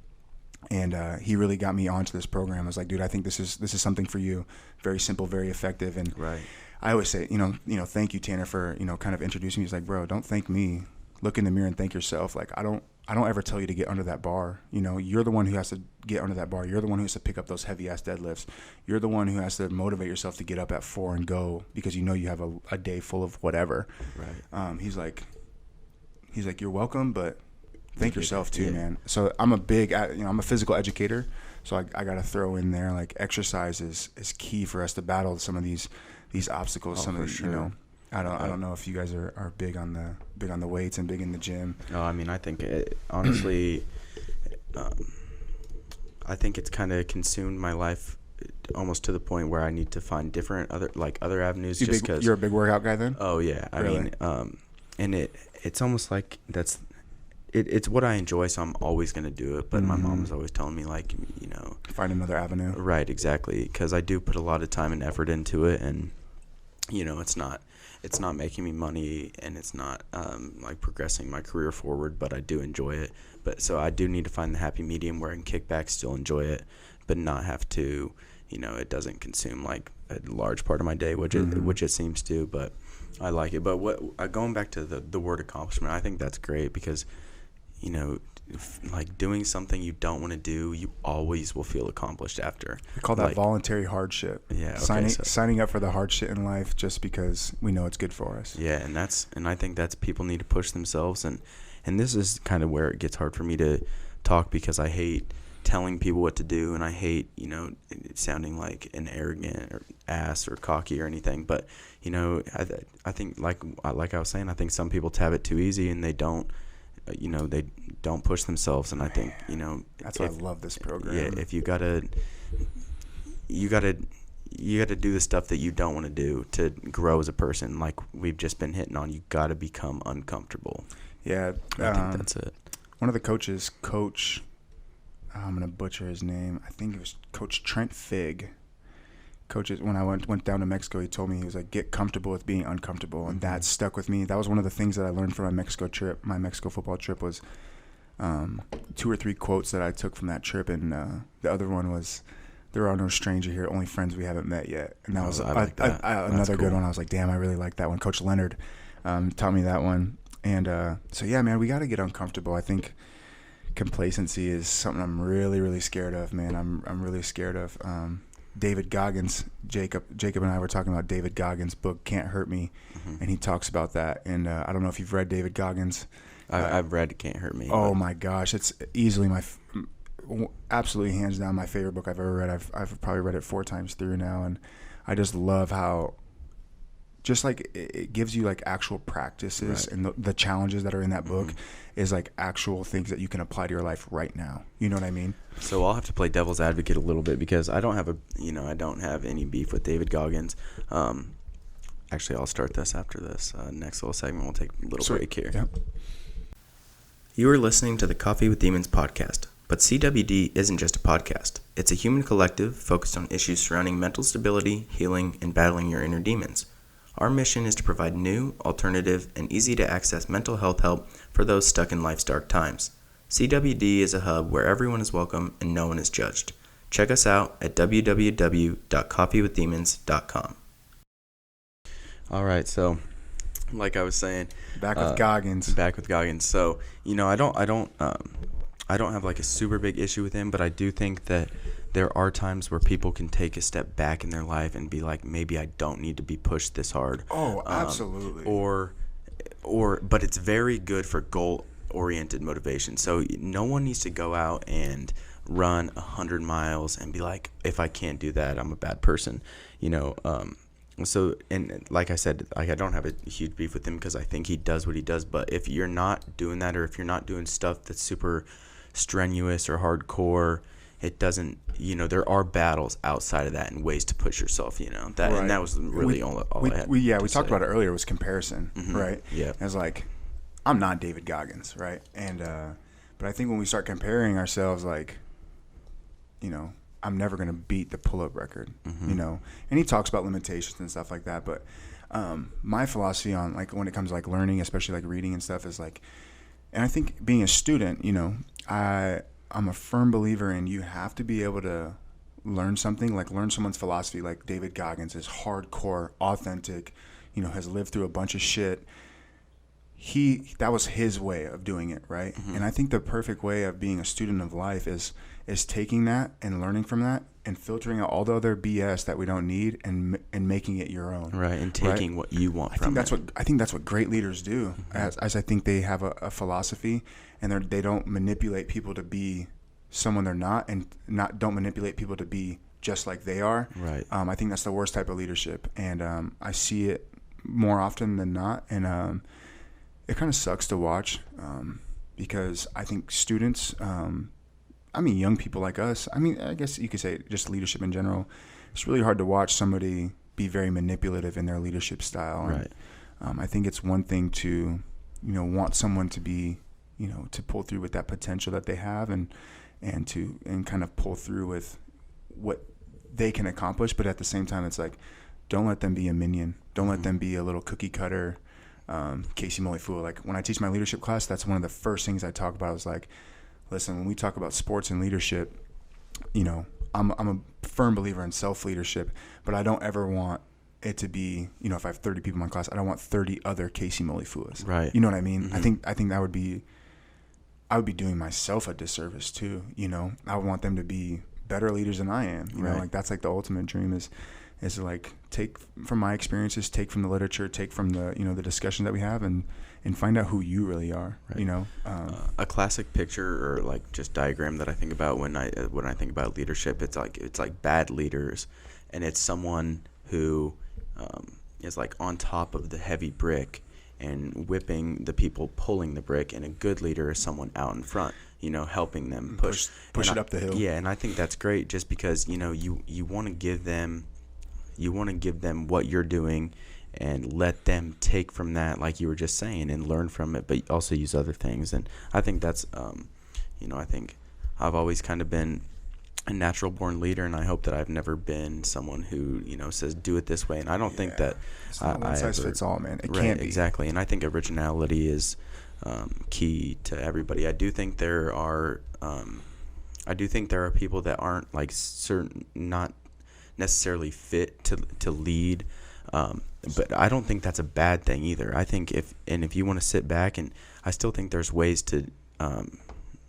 and he really got me onto this program. I was like, dude, I think this is something for you. Very simple, very effective. And right. I always say, thank you, Tanner, for kind of introducing me. He's like, bro, don't thank me. Look in the mirror and thank yourself. Like, I don't ever tell you to get under that bar. You're the one who has to get under that bar. You're the one who has to pick up those heavy ass deadlifts. You're the one who has to motivate yourself to get up at 4 and go, because you have a day full of whatever. Right. He's like, you're welcome, but thank yourself too, man. So I'm I'm a physical educator. So I got to throw in there, like, exercise is key for us to battle some of these obstacles. Some of these, sure. I don't know if you guys are big on the weights and big in the gym. No, I mean, I think honestly, I think it's kind of consumed my life almost to the point where I need to find different other avenues. Just because you're a big workout guy then? Oh yeah, really? I mean, and it's almost like it's what I enjoy, so I'm always gonna do it. But my mom was always telling me, like, find another avenue. Right, exactly, because I do put a lot of time and effort into it, and it's not making me money, and it's not like progressing my career forward, but I do enjoy it. But so I do need to find the happy medium where I can kick back, still enjoy it, but not have to, it doesn't consume like a large part of my day, which it seems to. But I like it. But going back to the word accomplishment, I think that's great, because like doing something you don't want to do, you always will feel accomplished after. We call that voluntary hardship. Yeah, okay, signing up for the hard shit in life just because we know it's good for us. Yeah, and I think that's, people need to push themselves, and this is kind of where it gets hard for me to talk, because I hate telling people what to do, and I hate it sounding like an arrogant or ass or cocky or anything. But I think like I was saying, I think some people have it too easy, and they don't. They don't push themselves, and I think that's why I love this program. Yeah, if you gotta do the stuff that you don't want to do to grow as a person. Like we've just been hitting on, you gotta become uncomfortable. Yeah, I think that's it. One of the coaches, I'm gonna butcher his name. I think it was Coach Trent Figg. Coaches, when I went down to Mexico, he told me, he was like, get comfortable with being uncomfortable. And that stuck with me. That was one of the things that I learned from my Mexico trip. My Mexico football trip was 2 or 3 quotes that I took from that trip. And the other one was, there are no stranger here, only friends we haven't met yet. And that was another good one. I was like, damn, I really like that one. Coach Leonard taught me that one. And so, yeah, man, we got to get uncomfortable. I think complacency is something I'm really, really scared of, man. I'm really scared of. David Goggins, Jacob and I were talking about David Goggins' book, Can't Hurt Me, and he talks about that. And I don't know if you've read David Goggins. I've read Can't Hurt Me. Oh, my gosh. It's easily absolutely hands down my favorite book I've ever read. I've probably read it 4 times through now, and I just love how just like it gives you like actual practices, right. And the challenges that are in that book is like actual things that you can apply to your life right now. You know what I mean? So I'll have to play devil's advocate a little bit, because I don't have any beef with David Goggins. Actually, I'll start this after this next little segment. We'll take a little break here. Yeah. You are listening to the Coffee with Demons podcast. But CWD isn't just a podcast. It's a human collective focused on issues surrounding mental stability, healing, and battling your inner demons. Our mission is to provide new, alternative, and easy-to-access mental health help for those stuck in life's dark times. CWD is a hub where everyone is welcome and no one is judged. Check us out at www.coffeewithdemons.com. All right, so like I was saying, back with Goggins. So, I don't have like a super big issue with him, but I do think that there are times where people can take a step back in their life and be like, maybe I don't need to be pushed this hard. Oh, absolutely. But it's very good for goal-oriented motivation. So no one needs to go out and run 100 miles and be like, if I can't do that, I'm a bad person. So, and like I said, I don't have a huge beef with him because I think he does what he does. But if you're not doing that, or if you're not doing stuff that's super strenuous or hardcore, it doesn't, there are battles outside of that and ways to push yourself, right. And that was really all I had. We talked about it earlier, was comparison, right? Yeah. It's like, I'm not David Goggins, right? And, but I think when we start comparing ourselves, like, I'm never going to beat the pull-up record, and he talks about limitations and stuff like that. But my philosophy on, like, when it comes to, like, learning, especially, like, reading and stuff, is, like, and I think being a student, I'm a firm believer in you have to be able to learn something, like learn someone's philosophy. Like David Goggins is hardcore, authentic, has lived through a bunch of shit. That was his way of doing it, right? And I think the perfect way of being a student of life is taking that and learning from that and filtering out all the other BS that we don't need and making it your own. Right, and taking what you want from it. I think that's what great leaders do, as I think they have a philosophy, and they don't manipulate people to be someone they're not, and don't manipulate people to be just like they are. Right. I think that's the worst type of leadership, and I see it more often than not, and it kind of sucks to watch because I think students, young people like us, I guess you could say just leadership in general, it's really hard to watch somebody be very manipulative in their leadership style. Right. And, I think it's one thing to, want someone to be, to pull through with that potential that they have and kind of pull through with what they can accomplish. But at the same time, it's like, don't let them be a minion. Don't let them be a little cookie cutter. Casey Molifua. Like when I teach my leadership class, that's one of the first things I talk about. Is like, listen, when we talk about sports and leadership, I'm a firm believer in self-leadership, but I don't ever want it to be, if I have 30 people in my class, I don't want 30 other Casey Molifuas. Right. You know what I mean? I think that would be, I would be doing myself a disservice too. I would want them to be better leaders than I am. You know, like that's like the ultimate dream is like take from my experiences, take from the literature, take from the, the discussion that we have and find out who you really are, right. A classic picture or like just diagram that I think about when I think about leadership, it's like bad leaders, and it's someone who is like on top of the heavy brick and whipping the people pulling the brick, and a good leader is someone out in front, helping them push it up the hill. Yeah, and I think that's great just because, you want to give them what you're doing and let them take from that, like you were just saying, and learn from it, but also use other things. And I think that's, I think I've always kind of been a natural born leader, and I hope that I've never been someone who, says do it this way. And I don't think that it's not one size fits all, man. It can't be. Exactly. And I think originality is key to everybody. I do think there are people that aren't like not necessarily fit to lead, but I don't think that's a bad thing either. I think if you want to sit back, and I still think there's ways to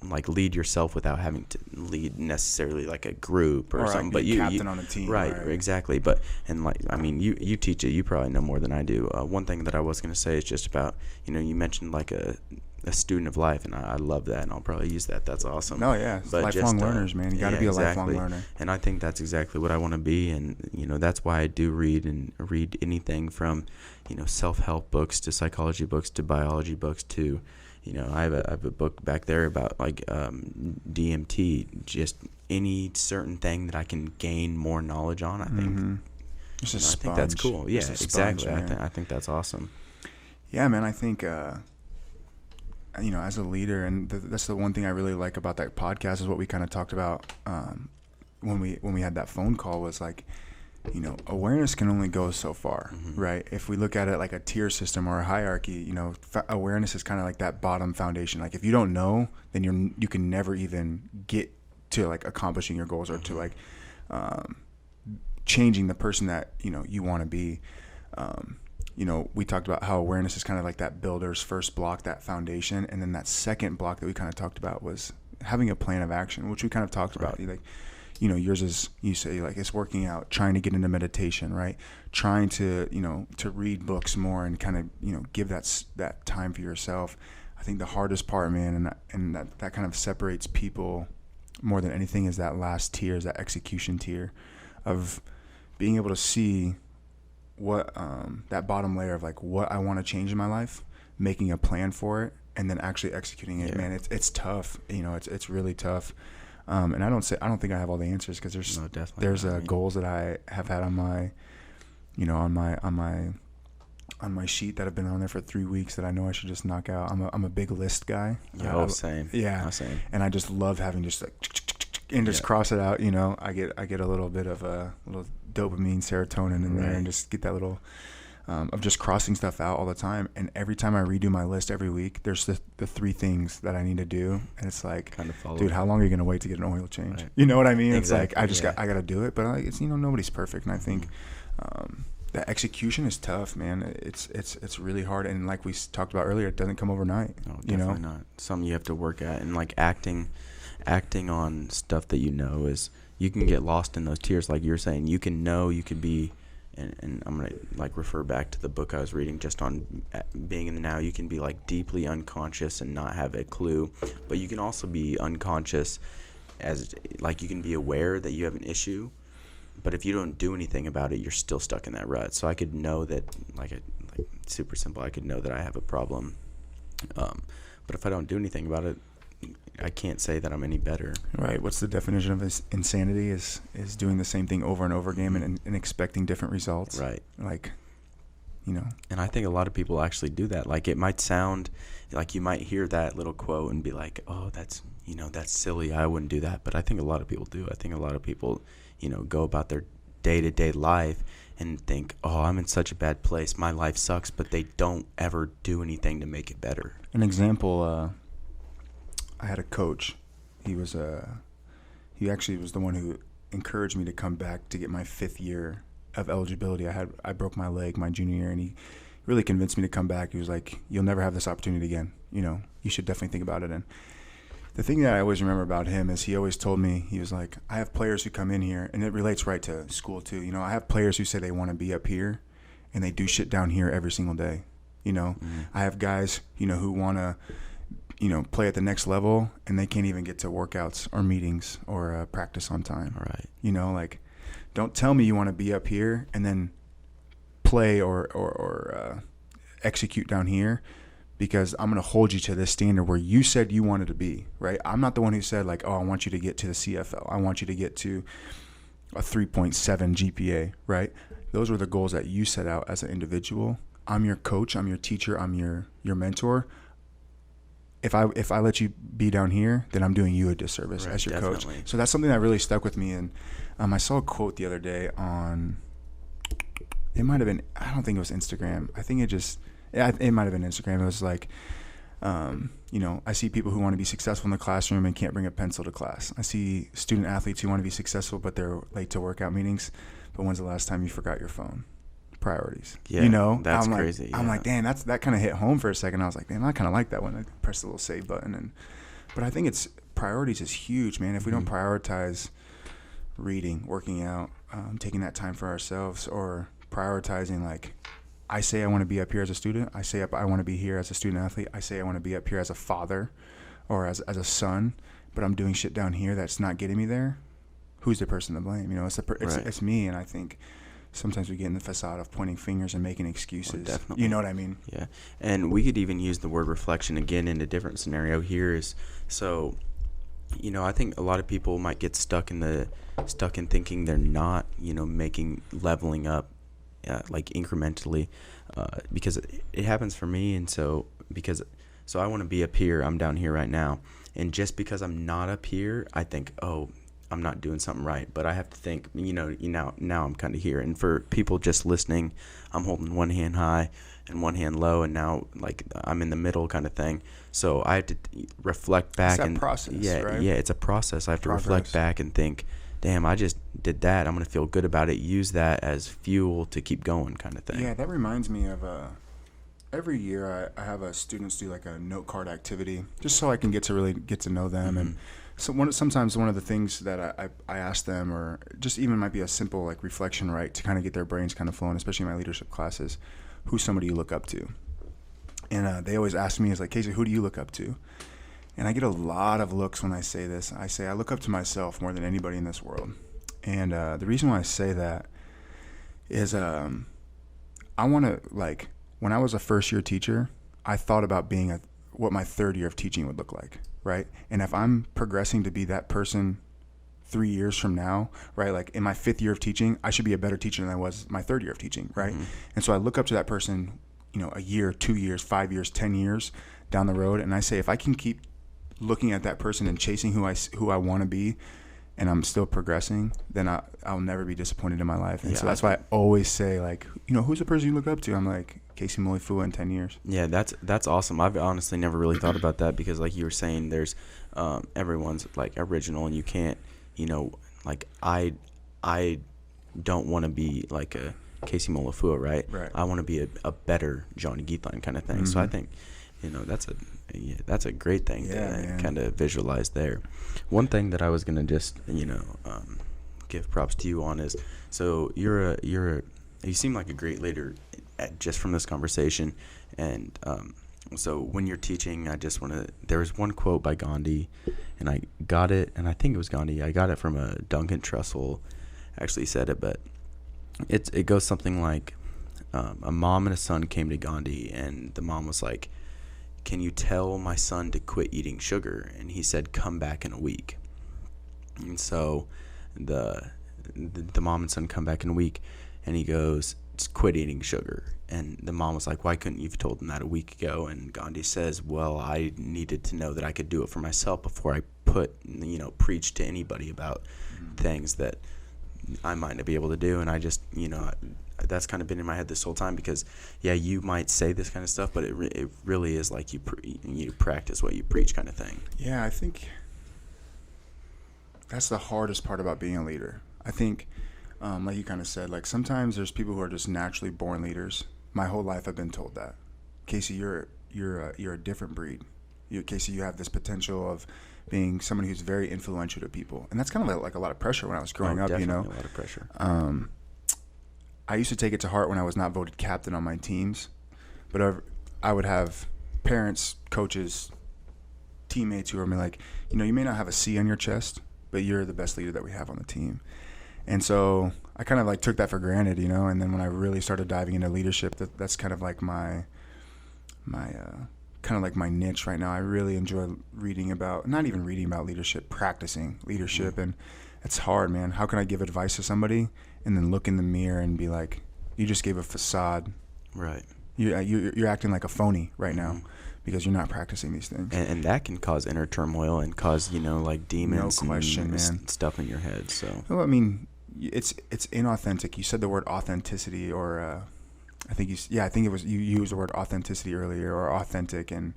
like lead yourself without having to lead necessarily like a group or something. But you captain on a team, right? Exactly. But you teach it. You probably know more than I do. One thing that I was going to say is just about you mentioned like a student of life, and I love that, and I'll probably use that. That's awesome. No, yeah, but lifelong learners, man. You got to be a lifelong learner. And I think that's exactly what I want to be, and that's why I do read anything from self-help books to psychology books to biology books to I have a book back there about like DMT, just any certain thing that I can gain more knowledge on. I think I think that's cool. Yeah, exactly. I think that's awesome. Yeah, man. I think as a leader, and that's the one thing I really like about that podcast is what we kind of talked about when we had that phone call was like, awareness can only go so far, right? If we look at it like a tier system or a hierarchy, awareness is kind of like that bottom foundation. Like if you don't know, then you can never even get to like accomplishing your goals or to like changing the person that you want to be. We talked about how awareness is kind of like that builder's first block, that foundation, and then that second block that we kind of talked about was having a plan of action, which we kind of talked about. Like, yours is, you say like it's working out, trying to get into meditation, right? Trying to to read books more and kind of give that time for yourself. I think the hardest part, man, and that kind of separates people more than anything is that last tier, is that execution tier of being able to see what that bottom layer of like what I want to change in my life, making a plan for it, and then actually executing it. Man, it's tough. It's really tough. And I don't think I have all the answers because there's goals that I have had on my on my sheet that have been on there for 3 weeks that I know I should just knock out. I'm a big list guy. Same. Yeah, same. And I just love having just like and just cross it out. I get a little bit of a little dopamine, serotonin in there, and just get that little of just crossing stuff out all the time. And every time I redo my list every week, there's the 3 things that I need to do, and it's like, dude, how long are you gonna wait to get an oil change? You know what I mean? Exactly. It's like I got to do it, but it's nobody's perfect, and I think that execution is tough, man. It's really hard, and like we talked about earlier, it doesn't come overnight. No, definitely not. Something you have to work at, and like acting on stuff that is you can get lost in those tiers, like you're saying. You could be. And I'm going to like refer back to the book I was reading just on being in the now. You can be like deeply unconscious and not have a clue, but you can also be unconscious as like you can be aware that you have an issue, but if you don't do anything about it, you're still stuck in that rut. So I could know that like super simple. I could know that I have a problem. But if I don't do anything about it, I can't say that I'm any better. Right. What's the definition of insanity? Is doing the same thing over and over again and expecting different results. Right. Like, And I think a lot of people actually do that. Like it might sound like you might hear that little quote and be like, oh, that's silly. I wouldn't do that. But I think a lot of people do. I think a lot of people, go about their day-to-day life and think, oh, I'm in such a bad place. My life sucks. But they don't ever do anything to make it better. An example, I had a coach. He actually was the one who encouraged me to come back to get my 5th year of eligibility. I broke my leg my junior year, and he really convinced me to come back. He was like, you'll never have this opportunity again. You should definitely think about it. And the thing that I always remember about him is he always told me, he was like, I have players who come in here, and it relates right to school too. I have players who say they want to be up here, and they do shit down here every single day. I have guys, who want to play at the next level, and they can't even get to workouts or meetings or practice on time. Right. Like, don't tell me you want to be up here and then play or execute down here, because I'm going to hold you to this standard where you said you wanted to be, right? I'm not the one who said like, oh, I want you to get to the CFL. I want you to get to a 3.7 GPA, right? Those were the goals that you set out as an individual. I'm your coach. I'm your teacher. I'm your mentor. If I let you be down here, then I'm doing you a disservice as your coach. So that's something that really stuck with me. And I saw a quote the other day on, it might have been, I don't think it was Instagram. I think it might have been Instagram. It was like, I see people who want to be successful in the classroom and can't bring a pencil to class. I see student athletes who want to be successful, but they're late to workout meetings. But when's the last time you forgot your phone? Priorities. Yeah, that's crazy. I'm like, damn, that kind of hit home for a second. I was like, damn, I kind of like that one. I pressed the little save button, but I think priorities is huge, man. If we don't prioritize reading, working out, taking that time for ourselves, or prioritizing, like, I say I want to be up here as a student. I say I want to be here as a student athlete. I say I want to be up here as a father or as a son, but I'm doing shit down here that's not getting me there. Who's the person to blame? It's me, and I think sometimes we get in the facade of pointing fingers and making excuses. Oh, definitely. You know what I mean? Yeah. And we could even use the word reflection again in a different scenario here is, so, I think a lot of people might get stuck in thinking they're not, leveling up, like incrementally, because it happens for me. And so So I want to be up here. I'm down here right now. And just because I'm not up here, I think, oh, I'm not doing something right. But I have to think, now I'm kind of here. And for people just listening, I'm holding one hand high and one hand low, and now like I'm in the middle kind of thing. So I have to reflect back. It's that process, right? Yeah, it's a process. I have to reflect back and think, damn, I just did that. I'm going to feel good about it. Use that as fuel to keep going kind of thing. Yeah, that reminds me of every year I have students do like a note card activity just so I can really get to know them. And so sometimes one of the things that I ask them, or just even might be a simple like reflection, right, to kind of get their brains kind of flowing, especially in my leadership classes, who's somebody you look up to? And they always ask me, is like, Casey, who do you look up to? And I get a lot of looks when I say this. I say I look up to myself more than anybody in this world. And the reason why I say that is I want to, like, when I was a first-year teacher, I thought about being what my third year of teaching would look like, right? And if I'm progressing to be that person 3 years from now, right, like in my fifth year of teaching, I should be a better teacher than I was my third year of teaching, right? And so I look up to that person, a year, 2 years, 5 years, 10 years down the road, and I say, if I can keep looking at that person and chasing who I want to be, and I'm still progressing, then I'll never be disappointed in my life. And so that's why I always say, like, who's the person you look up to? I'm like, Casey Molifua in 10 years. Yeah, that's awesome. I've honestly never really thought about that, because like you were saying, there's everyone's like original, and you can't, like I don't want to be like a Casey Molifua, right? I want to be a better Johnny Geethline kind of thing. So I think, that's a great thing to kind of visualize there. One thing that I was gonna just give props to you on is, so you seem like a great leader just from this conversation, and so when you're teaching, there was one quote by Gandhi, and I got it, and I think it was Gandhi. I got it from a Duncan Trussell, actually said it, but it goes something like, a mom and a son came to Gandhi, and the mom was like, can you tell my son to quit eating sugar? And he said, come back in a week. And so the mom and son come back in a week, and he goes, quit eating sugar. And the mom was like, why couldn't you have told him that a week ago? And Gandhi says, well, I needed to know that I could do it for myself before I preach to anybody about things that I might not be able to do. And I just, that's kind of been in my head this whole time, because you might say this kind of stuff, but it really is like you practice what you preach kind of thing. Yeah, I think that's the hardest part about being a leader. I think, like you kind of said, like sometimes there's people who are just naturally born leaders. My whole life I've been told that, Casey, you're a different breed. Casey, you have this potential of being someone who's very influential to people, and that's kind of like a lot of pressure when I was growing up. Definitely a lot of pressure. I used to take it to heart when I was not voted captain on my teams, but I would have parents, coaches, teammates who were like, you may not have a C on your chest, but you're the best leader that we have on the team. And so I kind of like took that for granted, and then when I really started diving into leadership, that's kind of like my niche right now. I really enjoy not even reading about leadership, practicing leadership. And it's hard, man. How can I give advice to somebody and then look in the mirror and be like, you just gave a facade. Right. You're acting like a phony right now because you're not practicing these things. And that can cause inner turmoil and cause, like demons, no question, and stuff in your head. So. Well, I mean, it's inauthentic. You said the word authenticity, or I think it was you used the word authenticity earlier, or authentic. And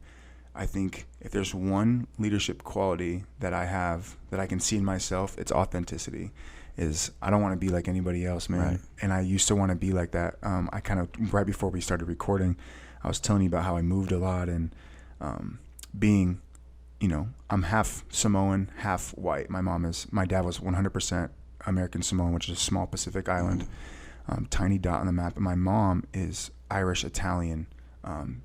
I think if there's one leadership quality that I have that I can see in myself, it's authenticity. I don't want to be like anybody else, man. Right. And I used to want to be like that. I kind of, right before we started recording, I was telling you about how I moved a lot, and being, I'm half Samoan, half white. My dad was 100% American Samoan, which is a small Pacific island, tiny dot on the map. And my mom is Irish, Italian,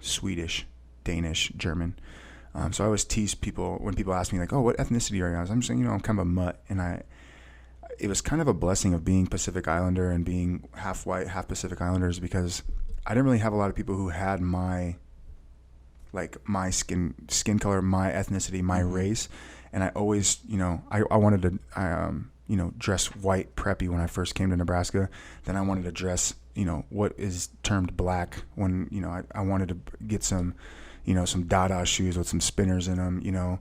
Swedish, Danish, German. So I always tease people when people ask me like, oh, what ethnicity are you? I'm just saying, I'm kind of a mutt. And it was kind of a blessing of being Pacific Islander and being half white, half Pacific Islanders, because I didn't really have a lot of people who had my skin color, my ethnicity, my race. And I always, I wanted to, dress white preppy when I first came to Nebraska. Then I wanted to dress, what is termed black when, I wanted to get some, some Dada shoes with some spinners in them,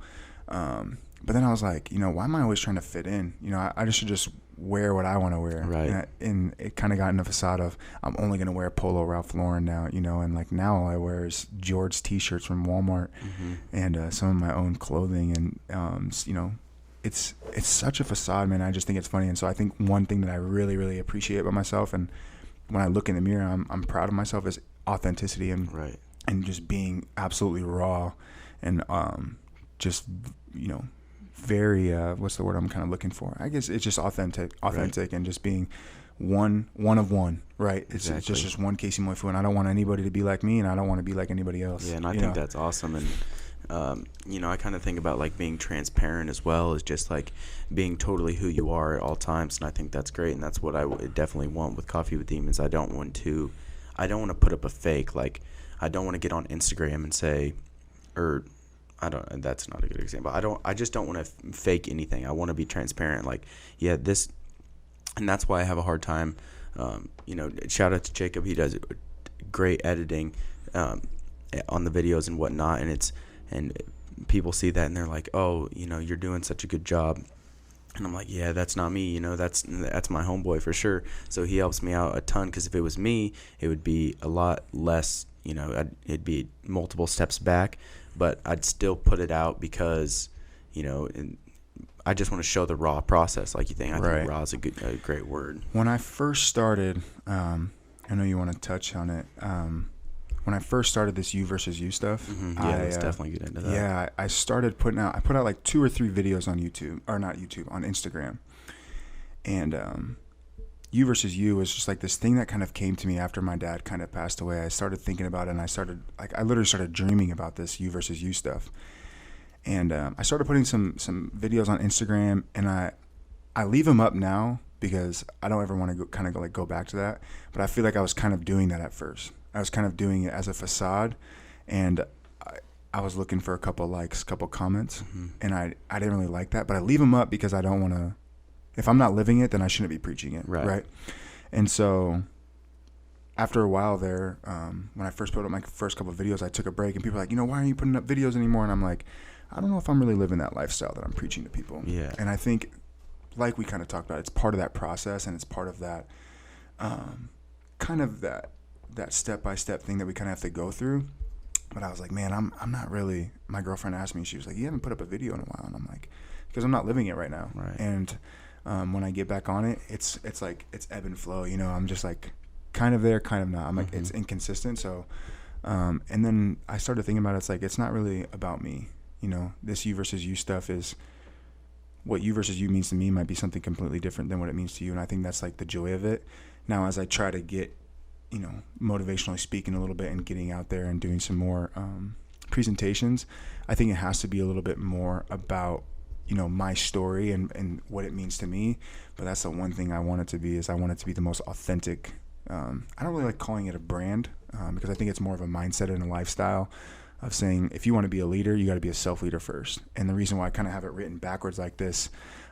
but then I was like, why am I always trying to fit in? I should just wear what I want to wear. Right. And it kind of got in the facade of I'm only going to wear Polo Ralph Lauren now, and like now all I wear is George t-shirts from Walmart and some of my own clothing. And, it's such a facade, man. I just think it's funny. And so I think one thing that I really, really appreciate about myself, and when I look in the mirror, I'm proud of myself, is authenticity and just being absolutely raw and just, very what's the word I'm kind of looking for? I guess it's just authentic and just being one of one, right? It's just one Casey Molifua, and I don't want anybody to be like me, and I don't want to be like anybody else. Yeah, and I think that's awesome. And I kind of think about like being transparent as well as just like being totally who you are at all times, and I think that's great, and that's what I would definitely want with Coffee with Demons. I don't want to put up a fake, like I don't want to get on Instagram and say, that's not a good example. I just don't want to fake anything. I want to be transparent. Like, yeah, and that's why I have a hard time. Shout out to Jacob. He does great editing on the videos and whatnot. And people see that and they're like, oh, you're doing such a good job. And I'm like, yeah, that's not me. That's my homeboy for sure. So he helps me out a ton, because if it was me, it would be a lot less. It'd be multiple steps back. But I'd still put it out because, I just want to show the raw process, like you think. I think raw is a great word. When I first started, I know you want to touch on it. When I first started this you versus you stuff, let's definitely get into that. Yeah, I started put out like 2 or 3 videos on YouTube, or not YouTube, on Instagram, and you versus you was just like this thing that kind of came to me after my dad kind of passed away. I started thinking about it, and I literally started dreaming about this you versus you stuff. And I started putting some videos on Instagram, and I leave them up now because I don't ever want to go back to that. But I feel like I was kind of doing that at first. I was kind of doing it as a facade, and I was looking for a couple likes, couple comments, and I didn't really like that. But I leave them up because I don't want to. If I'm not living it, then I shouldn't be preaching it, right? And so after a while there, when I first put up my first couple of videos, I took a break, and people were like, why aren't you putting up videos anymore? And I'm like, I don't know if I'm really living that lifestyle that I'm preaching to people. Yeah. And I think, like we kind of talked about, it's part of that process, and it's part of that kind of that step-by-step thing that we kind of have to go through. But I was like, man, I'm not really. My girlfriend asked me, she was like, you haven't put up a video in a while. And I'm like, because I'm not living it right now. Right. And when I get back on it, it's like it's ebb and flow. I'm just like kind of there, kind of not. I'm like it's inconsistent. So, and then I started thinking about it. It's like it's not really about me. This you versus you stuff is what you versus you means to me might be something completely different than what it means to you. And I think that's like the joy of it. Now, as I try to get, motivationally speaking a little bit and getting out there and doing some more presentations, I think it has to be a little bit more about my story and what it means to me. But that's the one thing I want it to be, is I want it to be the most authentic. I don't really like calling it a brand because I think it's more of a mindset and a lifestyle of saying, if you want to be a leader, you got to be a self-leader first. And the reason why I kind of have it written backwards like this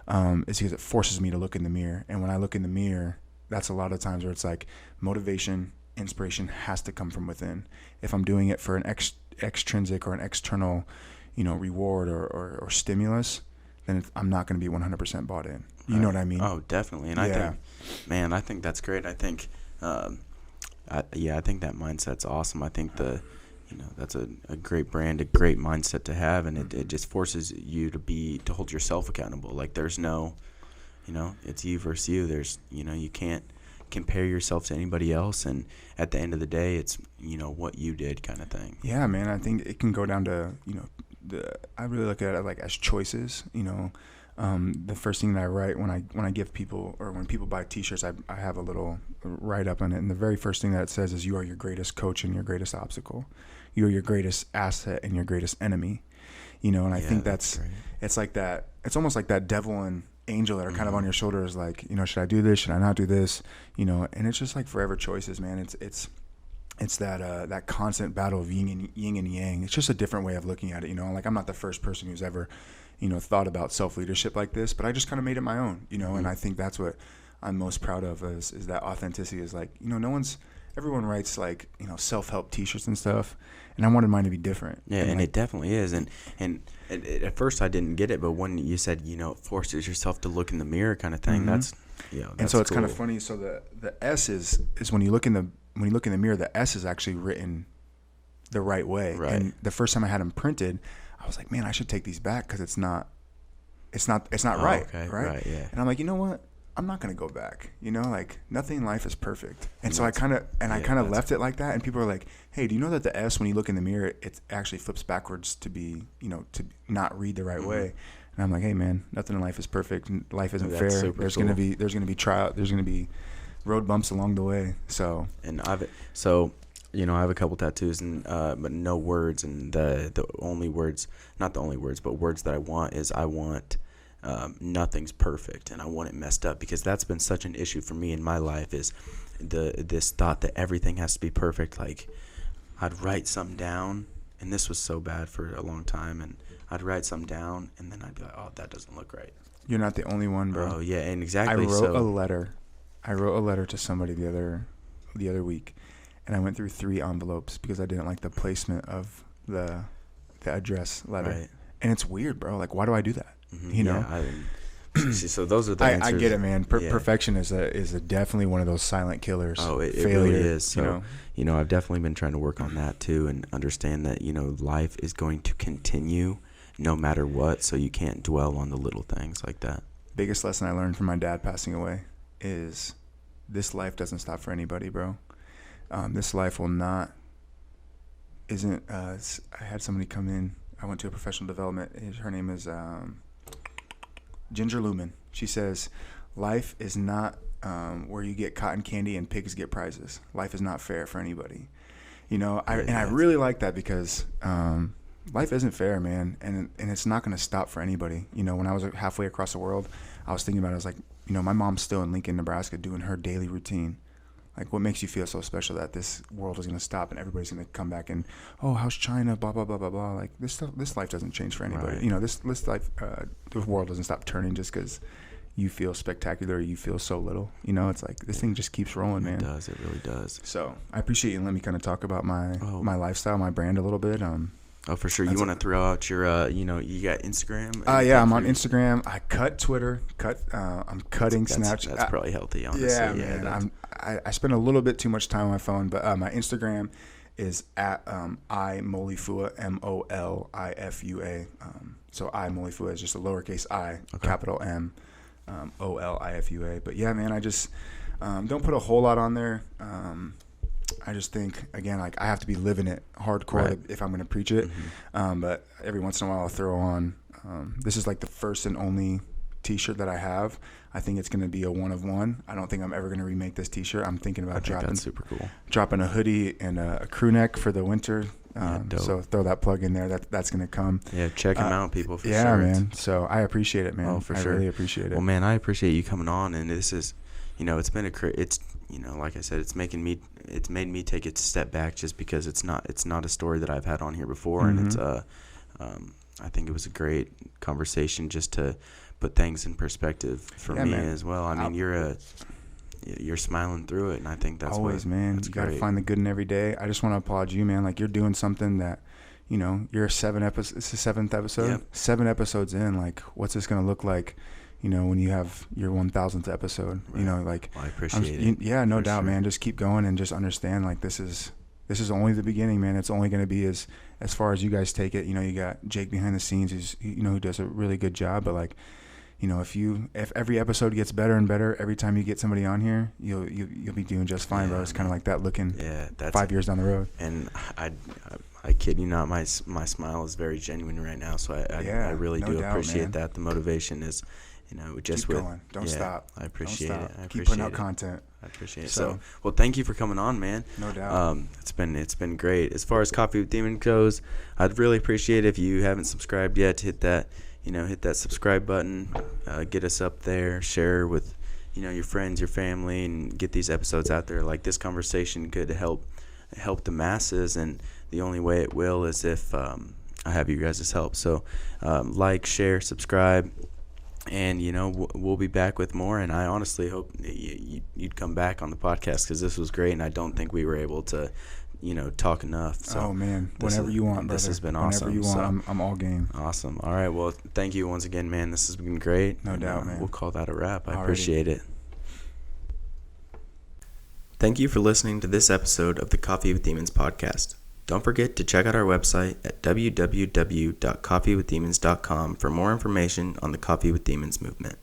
is because it forces me to look in the mirror. And when I look in the mirror, that's a lot of times where it's like motivation, inspiration has to come from within. If I'm doing it for an extrinsic or an external, reward or stimulus, then I'm not going to be 100% bought in. You know what I mean? Oh, definitely. And I think that's great. I think, I think that mindset's awesome. I think that's a great brand, a great mindset to have, and it just forces you to hold yourself accountable. Like there's no, it's you versus you. There's, you can't compare yourself to anybody else, and at the end of the day, it's what you did kind of thing. Yeah, man. I think it can go down to I really look at it like as choices. The first thing that I write when I give people, or when people buy T-shirts, I have a little write up on it, and the very first thing that it says is, "You are your greatest coach and your greatest obstacle. You are your greatest asset and your greatest enemy." And I think that's it's like that. It's almost like that devil and angel that are kind of on your shoulders, like, should I do this? Should I not do this? And it's just like forever choices, man. It's that constant battle of yin and yang. It's just a different way of looking at it. Like I'm not the first person who's ever, thought about self-leadership like this, but I just kind of made it my own, and I think that's what I'm most proud of is that authenticity is like, no one's everyone writes like, self-help T-shirts and stuff, and I wanted mine to be different. Yeah, and it definitely is. And at first I didn't get it, but when you said, it forces yourself to look in the mirror kind of thing, that's and so it's kind of funny. So the S is when you look in the mirror, the S is actually written the right way. Right. And the first time I had them printed, I was like, man, I should take these back because it's not right. Okay. Right. Yeah. And I'm like, you know what? I'm not going to go back. like nothing in life is perfect. And so I kind of left it like that. And people are like, hey, do you know that the S, when you look in the mirror, it actually flips backwards to be, to not read the right way. And I'm like, hey man, nothing in life is perfect. Life isn't fair. There's going to be road bumps along the way. So, and I have a couple tattoos, and but no words, and the only words, not the only words, but words that I want nothing's perfect, and I want it messed up, because that's been such an issue for me in my life, is this thought that everything has to be perfect. Like, I'd write something down, and this was so bad for a long time, and I'd write something down, and then I'd be like, oh, that doesn't look right. You're not the only one, bro. Oh yeah, and exactly. I wrote a letter to somebody the other week, and I went through 3 envelopes because I didn't like the placement of the address letter. Right. And it's weird, bro. Like, why do I do that? See, so those are the answers. I get it, man. Perfection is a definitely one of those silent killers. Oh, it really is. So, I've definitely been trying to work on that too, and understand that, life is going to continue no matter what, so you can't dwell on the little things like that. Biggest lesson I learned from my dad passing away is this life doesn't stop for anybody, bro. This life I had somebody come in. I went to a professional development. Her name is Ginger Lumen. She says, life is not where you get cotton candy and pigs get prizes. Life is not fair for anybody. I really like that, because life isn't fair, man. And it's not going to stop for anybody. When I was halfway across the world, I was thinking about it. I was like, my mom's still in Lincoln, Nebraska, doing her daily routine. Like, what makes you feel so special that this world is going to stop and everybody's going to come back and, oh, how's China, blah, blah, blah, blah, blah. Like, this life doesn't change for anybody. Right. This life, the world doesn't stop turning just because you feel spectacular or you feel so little. It's like, this thing just keeps rolling, man. It does. It really does. So I appreciate you. Let me kind of talk about my lifestyle, my brand a little bit. Oh, for sure. You want to throw out your, you got Instagram? Yeah, I'm on Instagram. I cut Twitter. I'm cutting Snapchat. That's probably healthy, honestly. Yeah, man. I spend a little bit too much time on my phone, but my Instagram is at Molifua, Molifua. So Molifua is just a lowercase I, capital M, Olifua. But yeah, man, I just don't put a whole lot on there. I just think, again, like, I have to be living it hardcore if I'm going to preach it. Mm-hmm. But every once in a while I'll throw on, this is like the first and only T-shirt that I have. I think it's going to be a one of one. I don't think I'm ever going to remake this T-shirt. I'm thinking about that's super cool. Dropping a hoodie and a crew neck for the winter. So throw that plug in there. That's going to come. Yeah, check them out, people, for sure. Yeah, man. So I appreciate it, man. Oh, for sure. I really appreciate it. Well, man, I appreciate you coming on, and this is, it's been like I said, it's made me take a step back, just because it's not a story that I've had on here before. Mm-hmm. And it's I think it was a great conversation just to put things in perspective for me, man, as well. I mean, you're smiling through it, and I think that's always, man. You got to find the good in every day. I just want to applaud you, man. Like, you're doing something that, you're it's the 7th episode. Yep. 7 episodes in. Like, what's this going to look like, when you have your 1,000th episode? Right. I appreciate it. Yeah, no doubt, man. Just keep going and just understand, like, this is only the beginning, man. It's only going to be as far as you guys take it. You got Jake behind the scenes, who does a really good job. But, like, if every episode gets better and better every time you get somebody on here, you'll be doing just fine, bro. It's kind of like that looking 5 years down the road. And I kid you not, my smile is very genuine right now. So I really do appreciate that. The motivation is, just keep going. Don't stop. I appreciate it. Keep putting out content. I appreciate it. So, well, thank you for coming on, man. No doubt. It's been great. As far as Coffee with Demon goes, I'd really appreciate it if you haven't subscribed yet, to hit that subscribe button, get us up there, share with, your friends, your family, and get these episodes out there. Like, this conversation could help the masses, and the only way it will is if I have you guys' help. So, like, share, subscribe. And, we'll be back with more. And I honestly hope you'd come back on the podcast because this was great. And I don't think we were able to, talk enough. So oh, man. Whenever you want, brother. This has been awesome. Whenever you want, I'm all game. Awesome. All right. Well, thank you once again, man. This has been great. No doubt, man. We'll call that a wrap. I Alrighty. appreciate it. Thank you for listening to this episode of the Coffee with Demons podcast. Don't forget to check out our website at www.coffeewithdemons.com for more information on the Coffee with Demons movement.